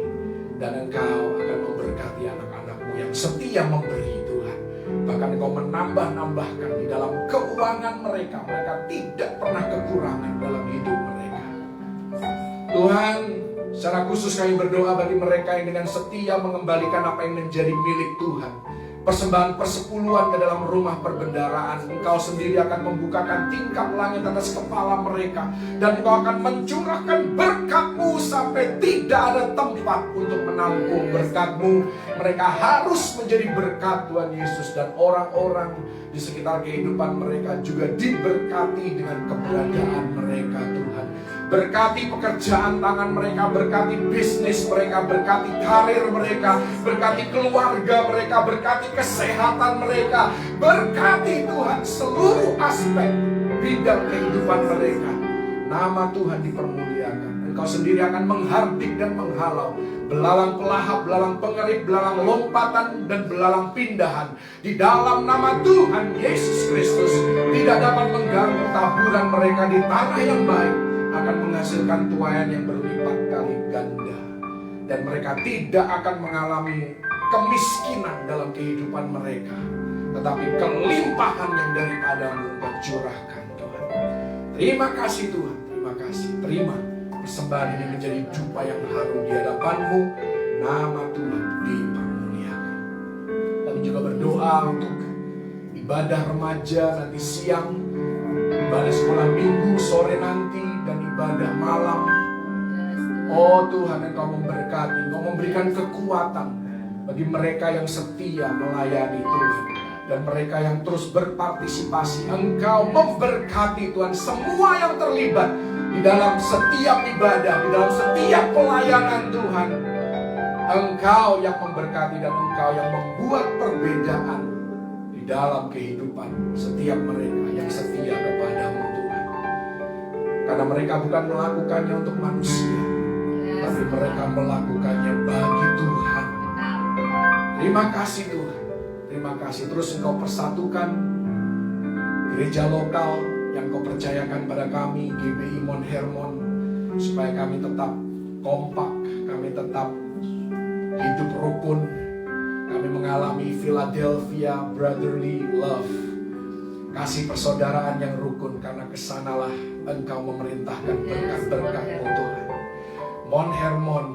Dan Engkau akan memberkati anak-anak-Mu yang setia memberi Tuhan. Bahkan Engkau menambah-nambahkan di dalam keuangan mereka. Mereka tidak pernah kekurangan dalam hidup mereka. Tuhan, secara khusus kami berdoa bagi mereka yang dengan setia mengembalikan apa yang menjadi milik Tuhan. Persembahan persepuluhan ke dalam rumah perbendaharaan. Engkau sendiri akan membukakan tingkap langit atas kepala mereka. Dan Engkau akan mencurahkan berkat-Mu sampai tidak ada tempat untuk menampung berkat-Mu. Mereka harus menjadi berkat Tuhan Yesus. Dan orang-orang di sekitar kehidupan mereka juga diberkati dengan keberadaan mereka Tuhan. Berkati pekerjaan tangan mereka, berkati bisnis mereka, berkati karir mereka, berkati keluarga mereka, berkati kesehatan mereka, berkati Tuhan seluruh aspek bidang kehidupan mereka. Nama Tuhan dipermuliakan. Engkau sendiri akan menghardik dan menghalau belalang pelahap, belalang pengerik, belalang lompatan, dan belalang pindahan. Di dalam nama Tuhan Yesus Kristus tidak dapat mengganggu taburan mereka di tanah yang baik. Akan menghasilkan tuaian yang berlipat kali ganda. Dan mereka tidak akan mengalami kemiskinan dalam kehidupan mereka. Tetapi kelimpahan yang daripada-Mu Engkau curahkan Tuhan. Terima kasih Tuhan, terima kasih. Terima persembahan ini menjadi jumpa yang harum di hadapan-Mu. Nama Tuhan dipermuliakan. Kami juga berdoa untuk ibadah remaja nanti siang, ibadah sekolah minggu sore nanti, dan ibadah malam. Oh Tuhan, Engkau memberkati, Engkau memberikan kekuatan bagi mereka yang setia melayani Tuhan, dan mereka yang terus berpartisipasi. Engkau memberkati Tuhan semua yang terlibat di dalam setiap ibadah, di dalam setiap pelayanan Tuhan. Engkau yang memberkati dan Engkau yang membuat perbedaan di dalam kehidupan setiap mereka yang setia kepada-Mu Tuhan. Karena mereka bukan melakukannya untuk manusia, tapi mereka melakukannya bagi Tuhan. Terima kasih Tuhan. Terima kasih. Terus Engkau persatukan gereja lokal yang Kau percayakan pada kami, GBI Mount Hermon, supaya kami tetap kompak, kami tetap hidup rukun, kami mengalami Philadelphia brotherly love, kasih persaudaraan yang rukun, karena kesanalah Engkau memerintahkan berkat-berkat-Mu Tuhan. Mount Hermon,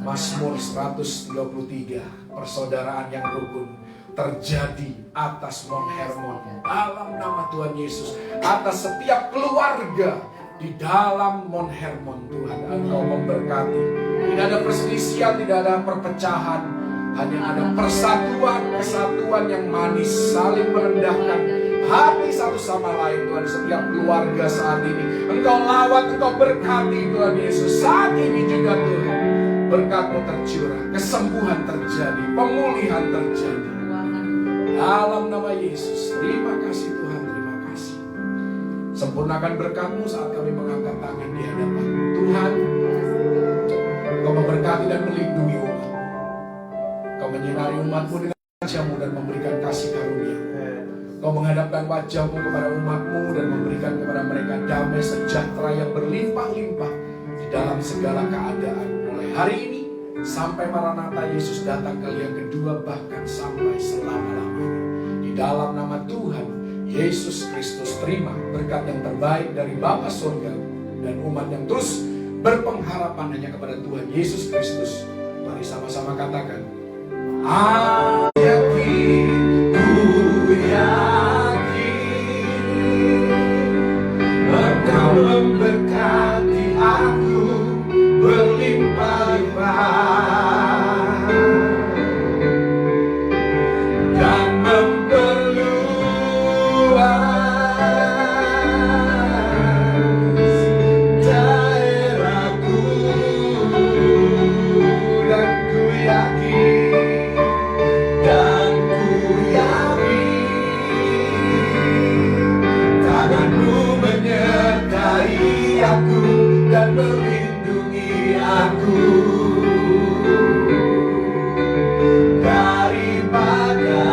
Mazmur 133, persaudaraan yang rukun terjadi atas Mount Hermon dalam nama Tuhan Yesus, atas setiap keluarga di dalam Mount Hermon. Tuhan, Engkau memberkati. Tidak ada perselisihan, tidak ada perpecahan, hanya ada persatuan, kesatuan yang manis, saling merendahkan hati satu sama lain. Tuhan, setiap keluarga saat ini Engkau lawat, Engkau berkati Tuhan Yesus. Saat ini juga Tuhan, berkat-Mu tercurah, kesembuhan terjadi, pemulihan terjadi dalam nama Yesus. Terima kasih Tuhan, terima kasih. Sempurnakan berkat-Mu saat kami mengangkat tangan di hadapan Tuhan. Engkau memberkati dan melindungi umat. Engkau menyinari umat-Mu dengan wajah-Mu dan memberikan kasih karunia. Kau menghadapkan wajah-Mu kepada umat-Mu dan memberikan kepada mereka damai sejahtera yang berlimpah-limpah di di dalam segala keadaan, mulai hari ini sampai Maranatha Yesus datang kali yang kedua, bahkan sampai selama-lamanya. Di dalam nama Tuhan Yesus Kristus, terima berkat yang terbaik dari Bapa Surga, dan umat yang terus berpengharapan hanya kepada Tuhan Yesus Kristus. Mari sama-sama katakan, aku yakin, Engkau memberkati aku berlimpah-limpah dan memperluas daerahku, dan ku yakin, tanganmu menyertai aku dan melindungi aku daripada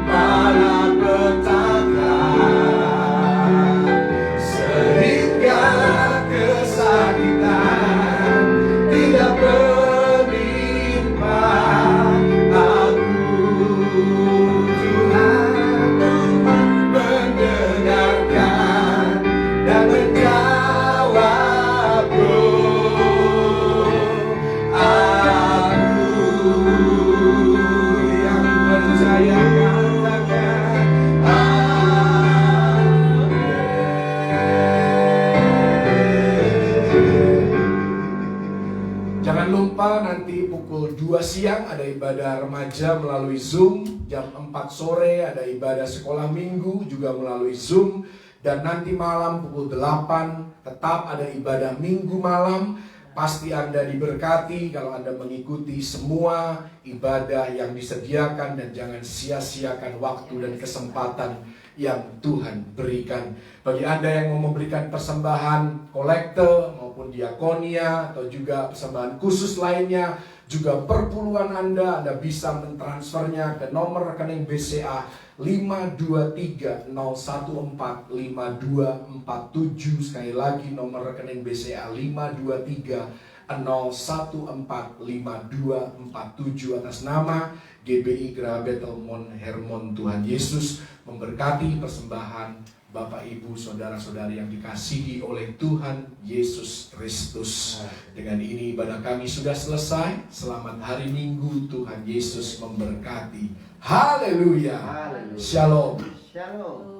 malapetaka, sehingga kesakitan tidak menimpa aku. Tuhan mendengarkan dan menjawab aku yang percaya, katakan amin. Jangan lupa nanti pukul 2 siang ada ibadah remaja melalui Zoom, jam 4 sore ada ibadah sekolah minggu juga melalui Zoom, dan nanti malam pukul 8 tetap ada ibadah minggu malam. Pasti Anda diberkati kalau Anda mengikuti semua ibadah yang disediakan, dan jangan sia-siakan waktu dan kesempatan yang Tuhan berikan. Bagi Anda yang mau memberikan persembahan kolekte maupun diakonia atau juga persembahan khusus lainnya, juga perpuluhan Anda bisa mentransfernya ke nomor rekening BCA 523-014-5247. Sekali lagi nomor rekening BCA 523-014-5247 atas nama GBI Geraha Bethel Mount Hermon. Tuhan Yesus memberkati persembahan Bapak, Ibu, Saudara-saudari yang dikasihi oleh Tuhan Yesus Kristus. Dengan ini ibadah kami sudah selesai. Selamat hari Minggu, Tuhan Yesus memberkati. Haleluya. Shalom. Shalom.